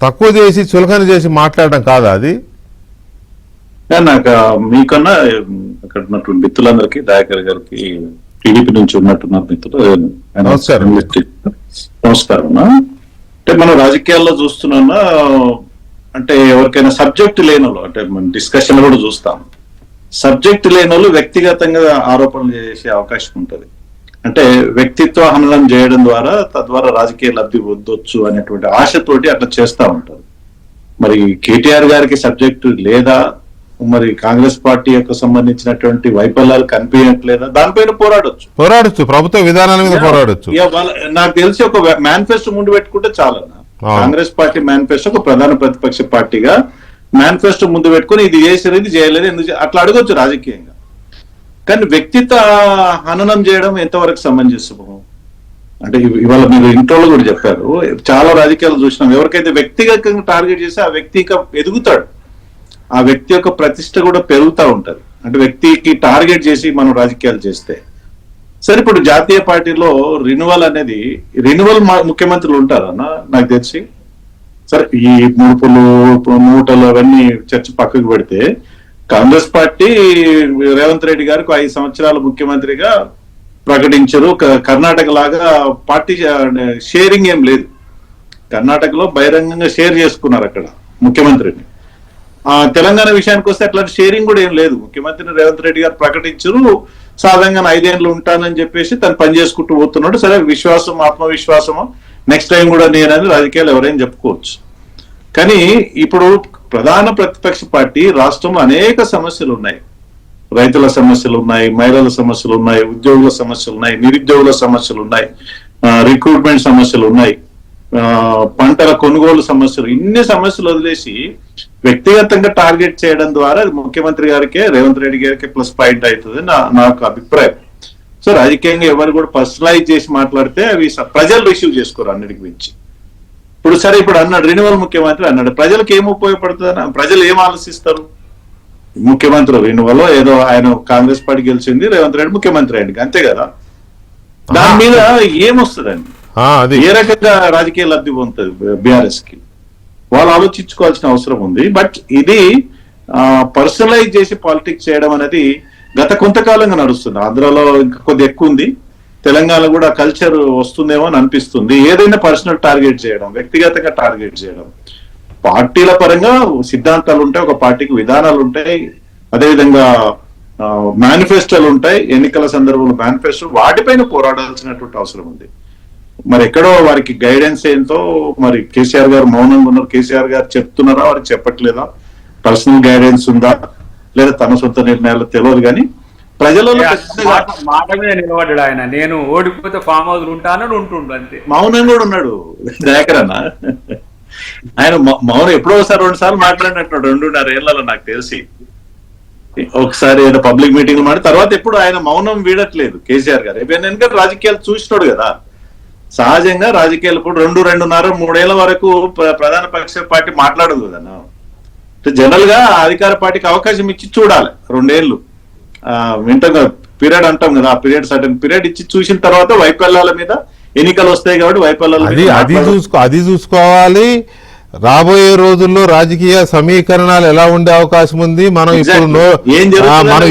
తక్కువ చేసి చులకన చేసి మాట్లాడడం కాదా అది? నాకు మీకన్నా అక్కడ ఉన్నటువంటి మిత్రులందరికీ, దయాకర్ గారికి, టీడీపీ నుంచి ఉన్నట్టున్నారు మిత్రులు, నమస్కారం. అంటే మనం రాజకీయాల్లో చూస్తున్నా అంటే ఎవరికైనా సబ్జెక్ట్ లేని వాళ్ళు, అంటే మనం డిస్కషన్ కూడా చూస్తాం, సబ్జెక్ట్ లేని వాళ్ళు వ్యక్తిగతంగా ఆరోపణలు చేసే అవకాశం ఉంటుంది. అంటే వ్యక్తిత్వ హననం చేయడం ద్వారా తద్వారా రాజకీయ లబ్ధి పొందొచ్చు అనేటువంటి ఆశతోటి అట్లా చేస్తూ ఉంటారు. మరి కేటీఆర్ గారికి సబ్జెక్టు లేదా, మరి కాంగ్రెస్ పార్టీ యొక్క సంబంధించినటువంటి వైఫల్యాలు కనిపించట్లేదా, దానిపైన పోరాడొచ్చు, ప్రభుత్వ విధానాల మీద పోరాడొచ్చు. నాకు తెలిసి ఒక మేనిఫెస్టో ముందు పెట్టుకుంటే చాలన్నా. కాంగ్రెస్ పార్టీ మేనిఫెస్టో ఒక ప్రధాన ప్రతిపక్ష పార్టీగా మేనిఫెస్టో ముందు పెట్టుకుని ఇది చేసేది ఇది చేయలేదు ఎందుకు అట్లా అడగొచ్చు రాజకీయంగా. కానీ వ్యక్తిత్వ హననం చేయడం ఎంతవరకు సమంజసము? అంటే ఇవాళ మీరు ఇంట్లో కూడా చెప్పారు, చాలా రాజకీయాలు చూసినాం, ఎవరికైతే వ్యక్తిగతంగా టార్గెట్ చేస్తే ఆ వ్యక్తి ఎదుగుతాడు, ఆ వ్యక్తి యొక్క ప్రతిష్ట కూడా పెరుగుతూ ఉంటది. అంటే వ్యక్తికి టార్గెట్ చేసి మనం రాజకీయాలు చేస్తే సరే. ఇప్పుడు జాతీయ పార్టీలో రిన్యువల్ అనేది, రిన్యువల్ ముఖ్యమంత్రులు ఉంటారన్న నాకు తెలిసి. సరే, ఈ మూటలు అవన్నీ చర్చ పక్కకు పెడితే కాంగ్రెస్ పార్టీ రేవంత్ రెడ్డి గారికి 5 సంవత్సరాల ముఖ్యమంత్రిగా ప్రకటించారు. కర్ణాటక లాగా పార్టీ షేరింగ్ ఏం లేదు. కర్ణాటకలో బహిరంగంగా షేర్ చేసుకున్నారు అక్కడ ముఖ్యమంత్రిని. తెలంగాణ విషయానికి వస్తే అట్లాంటి షేరింగ్ కూడా ఏం లేదు. ముఖ్యమంత్రిని రేవంత్ రెడ్డి గారు ప్రకటించారు, సాధారణంగా 5 ఏళ్ళు ఉంటానని చెప్పేసి తను పని చేసుకుంటూ పోతున్నాడు. సరే, విశ్వాసం ఆత్మవిశ్వాసము నెక్స్ట్ టైం కూడా నేనని రాజకీయాలు ఎవరైనా చెప్పుకోవచ్చు. కానీ ఇప్పుడు ప్రధాన ప్రతిపక్ష పార్టీ రాష్ట్రంలో అనేక సమస్యలు ఉన్నాయి. రైతుల సమస్యలు ఉన్నాయి, మహిళల సమస్యలు ఉన్నాయి, ఉద్యోగుల సమస్యలు ఉన్నాయి, నిరుద్యోగుల సమస్యలు ఉన్నాయి, రిక్రూట్మెంట్ సమస్యలు ఉన్నాయి, పంటల కొనుగోలు సమస్యలు, ఇన్ని సమస్యలు వదిలేసి వ్యక్తిగతంగా టార్గెట్ చేయడం ద్వారా ముఖ్యమంత్రి గారికే, రేవంత్ రెడ్డి గారికి ప్లస్ పాయింట్ అవుతుంది నాకు అభిప్రాయం. సో రాజకీయంగా ఎవరు కూడా పర్సనలైజ్ చేసి మాట్లాడితే అవి ప్రజలు రిసీవ్ చేసుకోరు అన్నిటికి మించి. ఇప్పుడు సరే, ఇప్పుడు అన్నాడు రిన్యువల్ ముఖ్యమంత్రి అన్నాడు, ప్రజలకు ఏం ఉపయోగపడుతుంది, ప్రజలు ఏం ఆలోచిస్తారు? ముఖ్యమంత్రి రెన్యువల్ ఏదో ఆయన కాంగ్రెస్ పార్టీ గెలిచింది, రేవంత్ రెడ్డి ముఖ్యమంత్రి అయ్యింది, అంతే కదా. దాని మీద ఏమొస్తుందండి, అది ఏ రకంగా రాజకీయ లబ్ధి పొందుతుంది బీఆర్ఎస్ కి, వాళ్ళు ఆలోచించుకోవాల్సిన అవసరం ఉంది. బట్ ఇది పర్సనలైజ్ చేసి పాలిటిక్స్ చేయడం అనేది గత కొంతకాలంగా నడుస్తుంది. ఆంధ్రాలో ఇంకా కొద్ది ఎక్కువ ఉంది, తెలంగాణ కూడా కల్చర్ వస్తుందేమో అని అనిపిస్తుంది. ఏదైనా పర్సనల్ టార్గెట్ చేయడం, వ్యక్తిగతంగా టార్గెట్ చేయడం. పార్టీల పరంగా సిద్ధాంతాలు ఉంటాయి, ఒక పార్టీకి విధానాలు ఉంటాయి, అదేవిధంగా మేనిఫెస్టోలు ఉంటాయి, ఎన్నికల సందర్భంలో మేనిఫెస్టో, వాటిపైన పోరాడాల్సినటువంటి అవసరం ఉంది. మరి ఎక్కడో వారికి గైడెన్స్ ఏంటో, మరి కేసీఆర్ గారు మౌనంగా ఉన్నారు, కేసీఆర్ గారు చెప్తున్నారా, వారికి చెప్పట్లేదా, పర్సనల్ గైడెన్స్ ఉందా, లేదా తన సొంత నిర్ణయాలు తెలియదు. కానీ ప్రజలలో మాట మీద నిలబడ్డాడు ఆయన. నేను ఓడిపోతే ఫామ్ హౌస్ ఉంటానని ఉంటుండు అంతే. మౌనం కూడా ఉన్నాడు దయాకర్ అన్న. ఆయన మౌనం ఎప్పుడో ఒకసారి 2 సార్లు మాట్లాడినట్టు 2.5 ఏళ్లలో నాకు తెలిసి. ఒకసారి ఏదో పబ్లిక్ మీటింగ్ మాట్లాడి తర్వాత ఎప్పుడు ఆయన మౌనం వీడట్లేదు కేసీఆర్ గారు. ఎందుకంటే రాజకీయాలు చూసినాడు కదా. సహజంగా రాజకీయాలు ఇప్పుడు 2.5, 3 ఏళ్ల వరకు ప్రధాన పక్ష పార్టీ మాట్లాడదు కదా. జనరల్ గా అధికార పార్టీకి అవకాశం ఇచ్చి చూడాలి 2 ఏళ్లు. వింటాం కదా, పీరియడ్ అంటాం కదా, ఆ పీరియడ్ సర్టన్ పీరియడ్ ఇచ్చి చూసిన తర్వాత వైఫల్యాల మీద ఎన్నికలు వస్తాయి కాబట్టి అది చూసుకోవాలి. రాబోయే రోజుల్లో రాజకీయ సమీకరణాలు ఎలా ఉండే అవకాశం ఉంది, మనం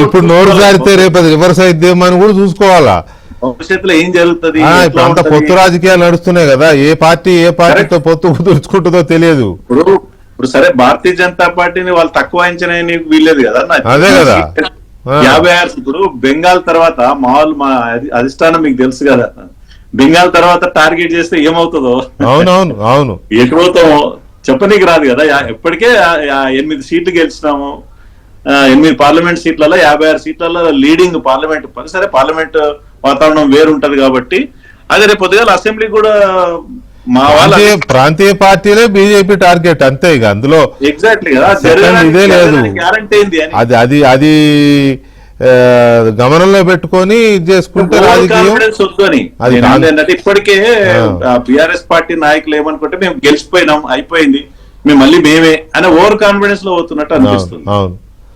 ఇప్పుడు నోరు జారితే రేపు రివర్స్ అయిద్దేమో అని కూడా చూసుకోవాలా. భవిష్యత్తులో ఏం జరుగుతుంది, ఇప్పుడు అంత పొత్తు రాజకీయాలు నడుస్తున్నాయి కదా, ఏ పార్టీతో పొత్తు కుదుర్చుకుంటుందో తెలియదు. ఇప్పుడు సరే భారతీయ జనతా పార్టీని వాళ్ళు తక్కువ అంచనా వీల్లేదు కదా. అదే కదా 56. ఇప్పుడు బెంగాల్ తర్వాత మా అధిష్టానం మీకు తెలుసు కదా, బెంగాల్ తర్వాత టార్గెట్ చేస్తే ఏమవుతుందో. అవునవును అవును ఎటుపోతామో చెప్పనీకి రాదు కదా. ఇప్పటికే 8 సీట్లు గెలిచినాము, 8 పార్లమెంట్ సీట్లలో 56 సీట్లలో లీడింగ్ పార్లమెంట్. సరే పార్లమెంట్ వాతావరణం వేరుంటది కాబట్టి అదే రేపు పొద్దుగాల అసెంబ్లీ కూడా మా వాళ్ళ ప్రాంతీయ పార్టీలే బీజేపీ టార్గెట్ అంతే. ఇక అందులో ఎగ్జాక్ట్లీ కదా, ఇదే లేదు. గ్యారంటీ ఏంది అది అది గమనంలో పెట్టుకొని చేసుకుంటే రాజకీయం ఏంటంటే ఇప్పటికే బిఆర్ఎస్ పార్టీ నాయకులు ఏమనుకుంటే మేము గెలిచిపోయినాం, అయిపోయింది, మేము మళ్ళీ మేమే అని ఓవర్ కాన్ఫిడెన్స్ లో పోతున్నట్టు అనిపిస్తుంది.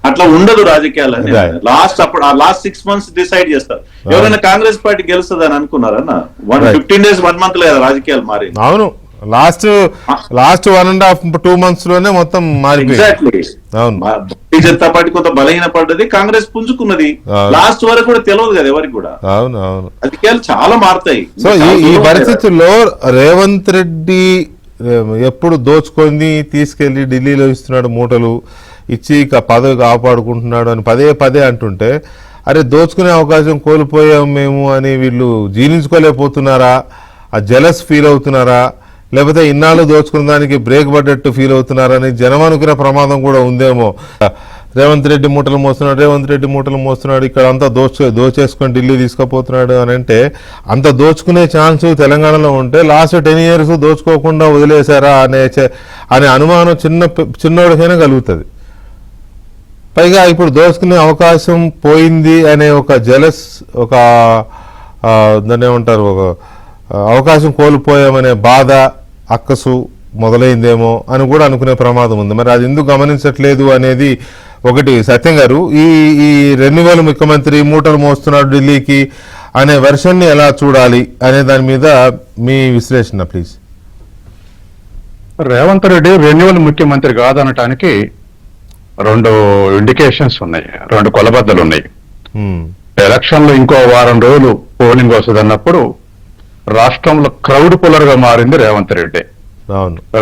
అట్లా ఉండదు రాజకీయాలని. లాస్ట్ 6 months డిసైడ్ చేస్తారు. ఎవరైనా కాంగ్రెస్ పార్టీ గెలుస్తుంది అని అనుకున్నారన్న 15 days 1 month లేదా రాజకీయాలు మారి. అవును, లాస్ట్ 1.5-2 months లోనే మొత్తం మారిపోయింది. అవును, భారతీయ జనతా పార్టీ కొంత బలహీన పడ్డది, కాంగ్రెస్ పుంజుకున్నది. లాస్ట్ వరకు కూడా తెలియదు కదా ఎవరికి కూడా. అవును అవును, రాజకీయాలు చాలా మారుతాయి. సో ఈ పరిస్థితుల్లో రేవంత్ రెడ్డి ఎప్పుడు దోచుకొని తీసుకెళ్లి ఢిల్లీలో ఇస్తున్నాడు, మూటలు ఇచ్చి పదవి కాపాడుకుంటున్నాడు అని పదే అంటుంటే, అరే దోచుకునే అవకాశం కోల్పోయాం మేము అని వీళ్ళు జీర్ణించుకోలేకపోతున్నారా, ఆ జలస్ ఫీల్ అవుతున్నారా, లేకపోతే ఇన్నాళ్ళు దోచుకున్న దానికి బ్రేక్ పడ్డట్టు ఫీల్ అవుతున్నారని జనం అనుకునే ప్రమాదం కూడా ఉందేమో. రేవంత్ రెడ్డి మూటలు మోస్తున్నాడు, ఇక్కడ అంతా దోచేసుకొని ఢిల్లీ తీసుకుపోతున్నాడు అని అంత దోచుకునే ఛాన్స్ తెలంగాణలో ఉంటే లాస్ట్ 10 years దోచుకోకుండా వదిలేశారా అనే అనుమానం చిన్నోడికైనా కలుగుతుంది. పైగా ఇప్పుడు దోచుకునే అవకాశం పోయింది అనే ఒక జలస్, ఒక దాన్ని ఏమంటారు, ఒక అవకాశం కోల్పోయామనే బాధ, అక్కసు మొదలైందేమో అని కూడా అనుకునే ప్రమాదం ఉంది. మరి అది ఎందుకు గమనించట్లేదు అనేది ఒకటి. సత్యం గారు, ఈ రెన్యువల్ ముఖ్యమంత్రి మూటలు మోస్తున్నాడు ఢిల్లీకి అనే వెర్షన్ని ఎలా చూడాలి అనే దాని మీద మీ విశ్లేషణ ప్లీజ్. రేవంత్ రెడ్డి రెన్యువల్ ముఖ్యమంత్రి కాదనటానికి 2 ఇండికేషన్స్ ఉన్నాయి, 2 కొలబద్దలు ఉన్నాయి. ఎలక్షన్ లో ఇంకో 1 వారం రోజులు పోలింగ్ వస్తుంది అన్నప్పుడు రాష్ట్రంలో క్రౌడ్ పుల్లర్ గా మారింది రేవంత్ రెడ్డి.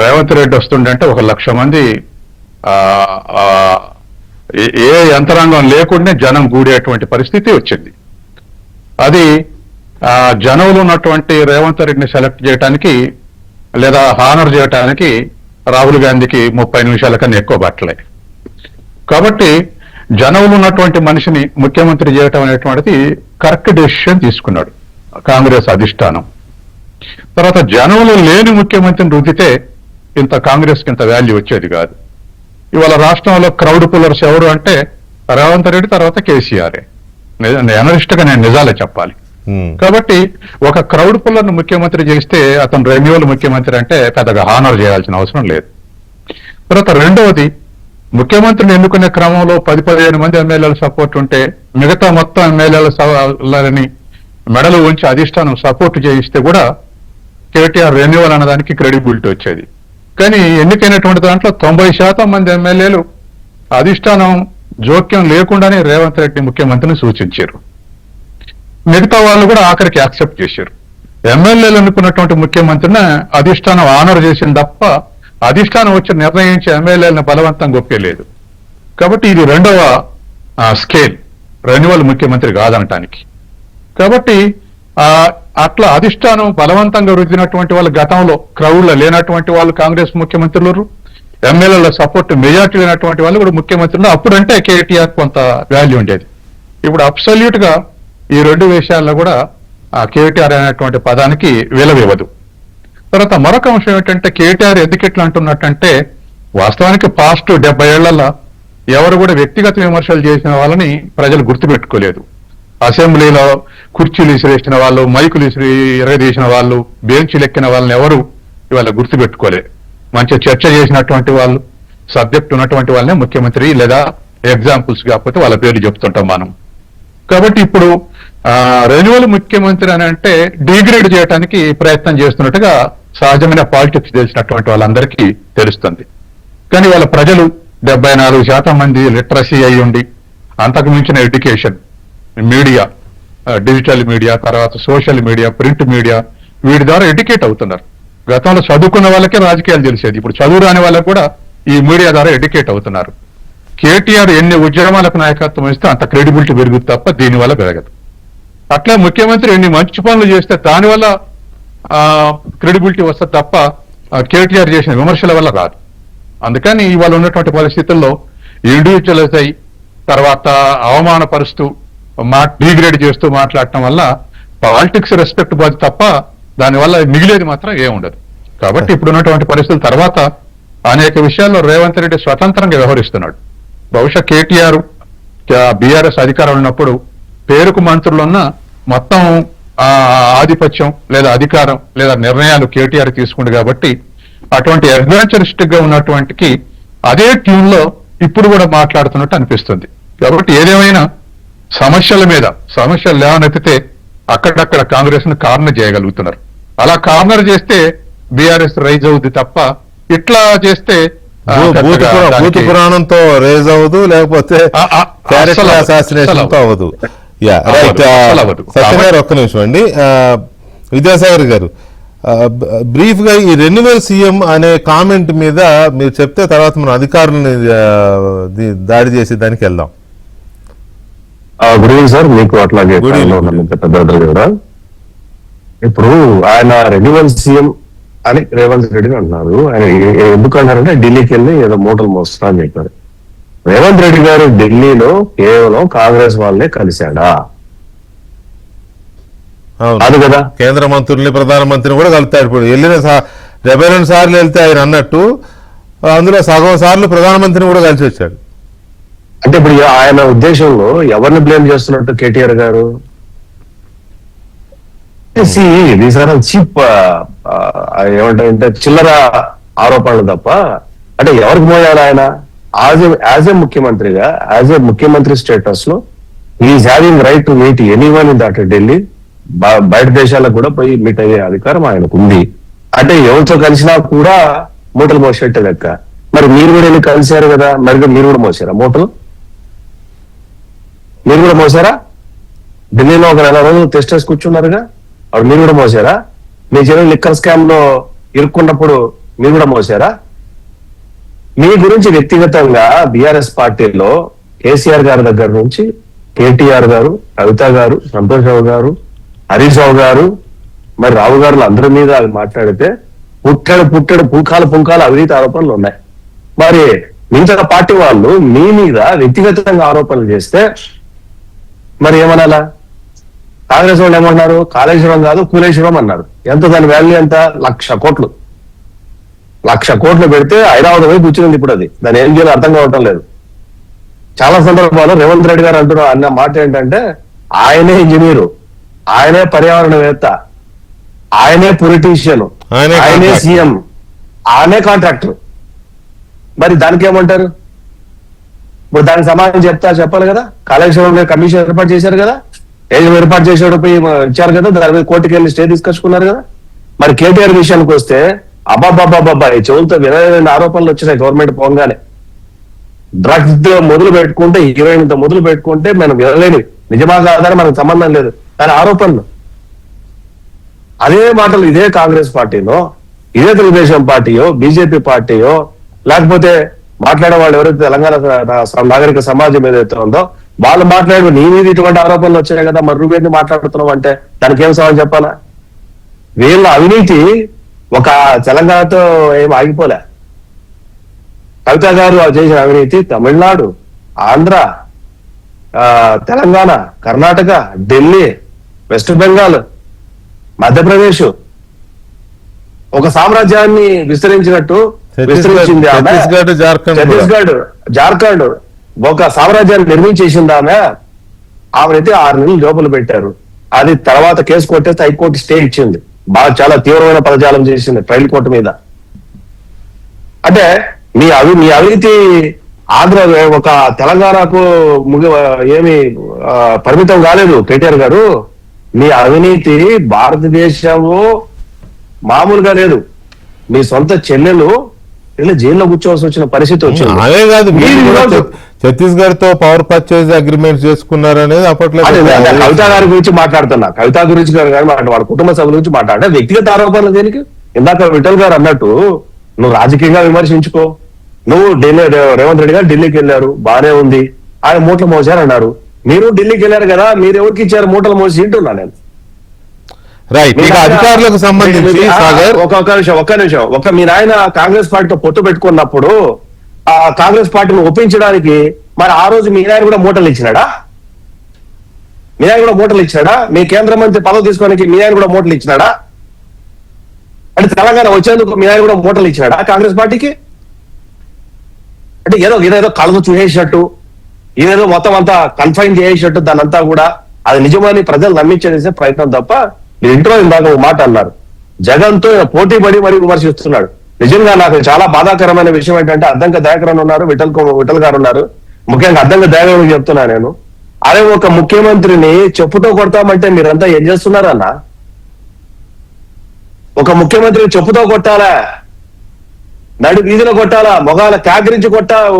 రేవంత్ రెడ్డి వస్తుండే 1,00,000 మంది ఏ యంత్రాంగం లేకుండా జనం కూడేటువంటి పరిస్థితి వచ్చింది. అది జనంలో ఉన్నటువంటి రేవంత్ రెడ్డిని సెలెక్ట్ చేయడానికి లేదా హానర్ చేయడానికి రాహుల్ గాంధీకి 30 నిమిషాల కన్నా ఎక్కువ పట్టలే. కాబట్టి జనంలో ఉన్నటువంటి మనిషిని ముఖ్యమంత్రి చేయటం అనేటువంటిది కరెక్ట్ డెసిషన్ తీసుకున్నాడు కాంగ్రెస్ అధిష్టానం. తర్వాత జనంలో లేని ముఖ్యమంత్రిని రుద్దితే కాంగ్రెస్కి ఇంత వాల్యూ వచ్చేది కాదు. ఇవాళ రాష్ట్రంలో క్రౌడ్ పుల్లర్స్ ఎవరు అంటే రేవంత్ రెడ్డి, తర్వాత కేసీఆర్. ఎనలిస్ట్ గా నేను నిజాలే చెప్పాలి. కాబట్టి ఒక క్రౌడ్ పుల్లర్ ను ముఖ్యమంత్రి చేస్తే అతను రెన్యువల్ ముఖ్యమంత్రి అంటే పెద్దగా హానర్ చేయాల్సిన అవసరం లేదు. తర్వాత రెండవది, ముఖ్యమంత్రిని ఎన్నుకునే క్రమంలో 10-15 మంది ఎమ్మెల్యేల సపోర్ట్ ఉంటే మిగతా మొత్తం ఎమ్మెల్యేలని మెడలు ఉంచి అధిష్టానం సపోర్ట్ చేయిస్తే కూడా కేటీఆర్ రెన్యువల్ అన్నదానికి క్రెడిబిలిటీ వచ్చేది. కానీ ఎన్నికైనటువంటి దాంట్లో 90% మంది ఎమ్మెల్యేలు అధిష్టానం జోక్యం లేకుండానే రేవంత్ రెడ్డి ముఖ్యమంత్రిని సూచించారు. మిగతా వాళ్ళు కూడా ఆఖరికి యాక్సెప్ట్ చేశారు. ఎమ్మెల్యేలు అనుకున్నటువంటి ముఖ్యమంత్రిని అధిష్టానం ఆనర్ చేసింది తప్ప అధిష్టానం వచ్చి నిర్ణయించి ఎమ్మెల్యేలను బలవంతంగా ఒప్పేయలేదు. కాబట్టి ఇది రెండవ స్కేల్ రెన్యువల్ ముఖ్యమంత్రి కాదనటానికి. కాబట్టి అట్లా అధిష్టానం బలవంతంగా రుద్దినటువంటి వాళ్ళు గతంలో క్రౌడ్లో లేనటువంటి వాళ్ళు కాంగ్రెస్ ముఖ్యమంత్రులు, ఎమ్మెల్యేల సపోర్ట్ మెజార్టీ లేనటువంటి వాళ్ళు కూడా ముఖ్యమంత్రులు. అప్పుడంటే కేటీఆర్ కొంత వాల్యూ ఉండేది. ఇప్పుడు అబ్సల్యూట్ గా ఈ రెండు విషయాల్లో కూడా కేటీఆర్ అనేటువంటి పదానికి విలువివ్వదు. తర్వాత మరొక అంశం ఏంటంటే కేటీఆర్ ఎందుకు ఇట్లా అంటున్నట్టంటే వాస్తవానికి పాస్ట్ 70 ఏళ్లలో ఎవరు కూడా వ్యక్తిగత విమర్శలు చేసిన వాళ్ళని ప్రజలు గుర్తుపెట్టుకోలేదు. అసెంబ్లీలో కుర్చీలు విసిరేసిన వాళ్ళు, మైకులు ఎరగదీసిన వాళ్ళు, బెంచీలు ఎక్కిన వాళ్ళని ఎవరు ఇవాళ గుర్తుపెట్టుకోలేదు. మంచి చర్చ చేసినటువంటి వాళ్ళు, సబ్జెక్ట్ ఉన్నటువంటి వాళ్ళనే ముఖ్యమంత్రి లేదా ఎగ్జాంపుల్స్ కాకపోతే వాళ్ళ పేరు చెప్తుంటాం మనం. కాబట్టి ఇప్పుడు రెన్యువల్ ముఖ్యమంత్రి అని అంటే డిగ్రేడ్ చేయడానికి ప్రయత్నం చేస్తున్నట్టుగా సహజమైన పాలిటిక్స్ తెలిసినటువంటి వాళ్ళందరికీ తెలుస్తుంది. కానీ వాళ్ళ ప్రజలు 74% మంది లిటరసీ అయి ఉండి అంతకు మించిన ఎడ్యుకేషన్, మీడియా, డిజిటల్ మీడియా, తర్వాత సోషల్ మీడియా, ప్రింట్ మీడియా, వీటి ద్వారా ఎడ్యుకేట్ అవుతున్నారు. గతంలో చదువుకున్న వాళ్ళకే రాజకీయాలు తెలిసేది, ఇప్పుడు చదువు రాని వాళ్ళకు కూడా ఈ మీడియా ద్వారా ఎడ్యుకేట్ అవుతున్నారు. కేటీఆర్ ఎన్ని ఉద్యమాలకు నాయకత్వం ఇస్తే అంత క్రెడిబిలిటీ పెరుగుతుంది తప్ప దీనివల్ల పెరగదు. అట్లా ముఖ్యమంత్రి ఎన్ని మంచి పనులు చేస్తే దానివల్ల క్రెడిబిలిటీ వస్తుంది తప్ప కేటీఆర్ చేసిన విమర్శల వల్ల రాదు. అందుకని ఇవాళ ఉన్నటువంటి పరిస్థితుల్లో ఇండివిజువలైజ్ అయి తర్వాత అవమానపరుస్తూ డిగ్రేడ్ చేస్తూ మాట్లాడటం వల్ల పాలిటిక్స్ రెస్పెక్ట్ పోదు తప్ప దానివల్ల మిగిలేది మాత్రం ఏముండదు. కాబట్టి ఇప్పుడున్నటువంటి పరిస్థితుల తర్వాత అనేక విషయాల్లో రేవంత్ రెడ్డి స్వతంత్రంగా వ్యవహరిస్తున్నాడు. బహుశా కేటీఆర్ బీఆర్ఎస్ అధికారం ఉన్నప్పుడు పేరుకు మంత్రులున్న మొత్తం ఆధిపత్యం లేదా అధికారం లేదా నిర్ణయాలు కేటీఆర్ తీసుకుంది కాబట్టి అటువంటి అడ్వాంచరిస్టిక్ గా ఉన్నటువంటి అదే ట్యూన్ లో ఇప్పుడు కూడా మాట్లాడుతున్నట్టు అనిపిస్తుంది. కాబట్టి ఏదేమైనా సమస్యలు లేవనెత్తితే అక్కడక్కడ కాంగ్రెస్ ను కార్నర్ చేయగలుగుతున్నారు. అలా కార్నర్ చేస్తే బీఆర్ఎస్ రైజ్ అవుద్ది తప్ప ఇట్లా చేస్తే భూత పురాణంతో రేజ్ అవ్వదు, లేకపోతే క్యారెక్టర్ అసాసినేషన్ తో అవ్వదు. సత్యగారు ఒక్క నిమిషం అండి. విద్యాసాగర్ గారు బ్రీఫ్ గా ఈ రెన్యువల్ సీఎం అనే కామెంట్ మీద మీరు చెప్తే తర్వాత మనం అధికారులని దాడి చేసి దానికి వెళ్దాం. గుడ్ ఈవినింగ్ సార్, మీకు అట్లాగే కూడా. ఇప్పుడు ఆయన రెన్యువల్ సీఎం అని రేవంత్ రెడ్డిని అంటున్నారు. ఆయన ఎందుకు అంటారంటే ఢిల్లీకి వెళ్ళి ఏదో మూటలు మోస్తా అని చెప్పారు. రేవంత్ రెడ్డి గారు ఢిల్లీలో కేవలం కాంగ్రెస్ వాళ్ళనే కలిశాడా? అది కదా, కేంద్ర మంత్రుల్ని ప్రధానమంత్రిని కూడా కలుపుతాడు. ఇప్పుడు వెళ్ళిన 72 సార్లు వెళ్తే ఆయన అన్నట్టు అందులో సగం సార్లు ప్రధానమంత్రిని కూడా కలిసి వచ్చాడు. అంటే ఇప్పుడు ఆయన ఉద్దేశంలో ఎవరిని బ్లేమ్ చేస్తున్నట్టు కేటీఆర్ గారు? దీస్ ఆర్ చీప్ ఏమంటారంటే చిల్లర ఆరోపణలు తప్ప అంటే ఎవరికి మోయాలి ఆయన? యాజ్ ఏ ముఖ్యమంత్రిగా, యాజ్ ఏ ముఖ్యమంత్రి స్టేటస్ లో is having right to meet anyone in that Delhi. బయట దేశాలకు కూడా పోయి మీట్ అయ్యే అధికారం ఆయనకు ఉంది. అంటే ఎవరితో కలిసినా కూడా మూటలు మోసేట్టే లెక్క. మరి మీరు కూడా వెళ్ళి కలిశారు కదా, మరి మీరు కూడా మోసారా మూటలు? మీరు కూడా మోసారా? ఢిల్లీలో ఒక 4 రోజులు టెస్ట్ వేసి కూర్చున్నారుగా, అప్పుడు మీరు కూడా మోసారా? మీ చెరువు లిక్కర్ స్కామ్ లో ఇరుక్కున్నప్పుడు మీరు కూడా మోసారా? మీ గురించి వ్యక్తిగతంగా బీఆర్ఎస్ పార్టీలో కేసీఆర్ గారి దగ్గర నుంచి కేటీఆర్ గారు, కవిత గారు, సంతోష్ రావు గారు, హరీష్ రావు గారు, మరి రావు గారు అందరి మీద మాట్లాడితే పుట్టడు పుంకాలు అవినీతి ఆరోపణలు ఉన్నాయి. మరి మిగతా పార్టీ వాళ్ళు మీ మీద వ్యక్తిగతంగా ఆరోపణలు చేస్తే మరి ఏమనాలా? కాంగ్రెస్ వాళ్ళు ఏమన్నారు? కాళేశ్వరం కాదు కూలేశ్వరం అన్నారు. ఎంత దాని వాల్యూ ఎంత? 1,00,000 కోట్లు. 1,00,000 కోట్లు పెడితే హైదరాబాద్ వైపు కూర్చుంది. ఇప్పుడు అది దాని ఏం చేయాలో అర్థం కావటం లేదు. చాలా సందర్భాల్లో రేవంత్ రెడ్డి గారు అంటున్నారు అన్న మాట ఏంటంటే ఆయనే ఇంజనీరు, ఆయనే పర్యావరణవేత్త, ఆయనే పొలిటీషియన్, ఆయనే సీఎం, ఆయనే కాంట్రాక్టర్. మరి దానికి ఏమంటారు? ఇప్పుడు దానికి సమాధానం చెప్పాలి కదా. కాళేశ్వరం కమిషన్ ఏర్పాటు చేశారు కదా, ఏర్పాటు చేసేటప్పుడు ఇచ్చారు కదా, దాని మీద కోర్టుకి వెళ్ళి స్టే తీసుకొచ్చుకున్నారు కదా. మరి కేటీఆర్ విషయానికి వస్తే అబ్బాబ్బాబ్బా ఈ చెవులతో వినలేని ఆరోపణలు వచ్చినాయి గవర్నమెంట్ పోగానే. డ్రగ్స్ మొదలు పెట్టుకుంటే, హీరోయిన్ తో మొదలు పెట్టుకుంటే మనం వినలేని, నిజమా కాదని మనకు సంబంధం లేదు కానీ ఆరోపణలు. అదే మాటలు ఇదే కాంగ్రెస్ పార్టీలో, ఇదే తెలుగుదేశం పార్టీయో, బీజేపీ పార్టీయో, లేకపోతే మాట్లాడే వాళ్ళు ఎవరైతే తెలంగాణ నాగరిక సమాజం ఏదైతే ఉందో వాళ్ళు మాట్లాడే నీ మీద ఇటువంటి ఆరోపణలు వచ్చాయి కదా, మరి నువ్వేంది మాట్లాడుతున్నావు అంటే దానికి ఏం సమాధానం చెప్పాలా? వీళ్ళ అవినీతి ఒక తెలంగాణతో ఏం ఆగిపోలే. కవిత గారు చేసిన అవినీతి తమిళనాడు, ఆంధ్ర, తెలంగాణ, కర్ణాటక, ఢిల్లీ, వెస్ట్ బెంగాల్, మధ్యప్రదేశ్ ఒక సామ్రాజ్యాన్ని విస్తరించినట్టు విస్తరించింది ఆమె. ఛత్తీస్గఢ్, జార్ఖండ్ ఒక సామ్రాజ్యాన్ని నిర్మించేసింది ఆమె. ఆమెనైతే 6 నెలలు లోపల పెట్టారు. అది తర్వాత కేసు కొట్టేస్తే హైకోర్టు స్టే ఇచ్చింది. బాగా చాలా తీవ్రమైన పదజాలం చేసింది ట్రయల్ కోర్టు మీద. అంటే మీ అవినీతి ఆంధ్ర ఒక తెలంగాణకు ఏమి పరిమితం కాలేదు కేటీఆర్ గారు. మీ అవినీతి భారతదేశము మామూలుగా లేదు. మీ సొంత చెల్లెలు ఇలా జైల్లో కూర్చోవలసి వచ్చిన పరిస్థితి వచ్చింది. అదే కాదు, ఛత్తీస్గఢ్ తో పవర్ పర్చేజ్ అగ్రిమెంట్ చేసుకున్నారనేది అప్పట్లో. కవిత గారి గురించి మాట్లాడుతున్నా, కవిత గురించి కానీ వాళ్ళ కుటుంబ సభ్యుల గురించి మాట్లాడే వ్యక్తిగత ఆరోపణలు దేనికి? ఇందాక విఠల్ గారు అన్నట్టు నువ్వు రాజకీయంగా విమర్శించుకో. నువ్వు రేవంత్ రెడ్డి గారు ఢిల్లీకి వెళ్ళారు, బానే ఉంది, ఆయన మూటలు మోసారు అన్నారు. మీరు ఢిల్లీకి వెళ్ళారు కదా, మీరు ఎవరికి ఇచ్చారు మూటలు మోసి ఇంటున్నా నేను. రైట్, ఇక అధికారులకు సంబంధించి ఒక్క నిమిషం మీ నాయన కాంగ్రెస్ పార్టీతో పొత్తు పెట్టుకున్నప్పుడు ఆ కాంగ్రెస్ పార్టీని ఒప్పించడానికి మరి ఆ రోజు మీ నాయన కూడా మూటలు ఇచ్చినాడా? మీ నాయన కూడా మూటలు ఇచ్చినాడా? మీ కేంద్ర మంత్రి పదవి తీసుకోవడానికి మీ నాయన కూడా మూటలు ఇచ్చినాడా? అంటే తెలంగాణ వచ్చేందుకు మీ నాయన కూడా మూటలు ఇచ్చినాడా కాంగ్రెస్ పార్టీకి? అంటే ఏదో కళ్ళతో చూసేసినట్టు, ఏదేదో మొత్తం అంతా కన్ఫైన్ చేసేటట్టు దాని అంతా కూడా అది నిజమని ప్రజలు నమ్మించేసే ప్రయత్నం తప్ప. మీరు ఇంట్లో ఇందాక ఒక మాట అన్నారు, జగన్ తో పోటీ పడి మరి విమర్శిస్తున్నాడు. నిజంగా నాకు చాలా బాధాకరమైన విషయం ఏంటంటే అద్దంక దయాకరన్ ఉన్నారు, విఠల్ గారు ఉన్నారు. ముఖ్యంగా అద్దంక దయాకరన్ చెప్తున్నా నేను, అరే ఒక ముఖ్యమంత్రిని చెప్పుతో కొడతామంటే మీరంతా ఏం చేస్తున్నారన్న? ఒక ముఖ్యమంత్రిని చెప్పుతో కొట్టాలా, నడి వీధిలో కొట్టాలా, మొగాల కాకరించి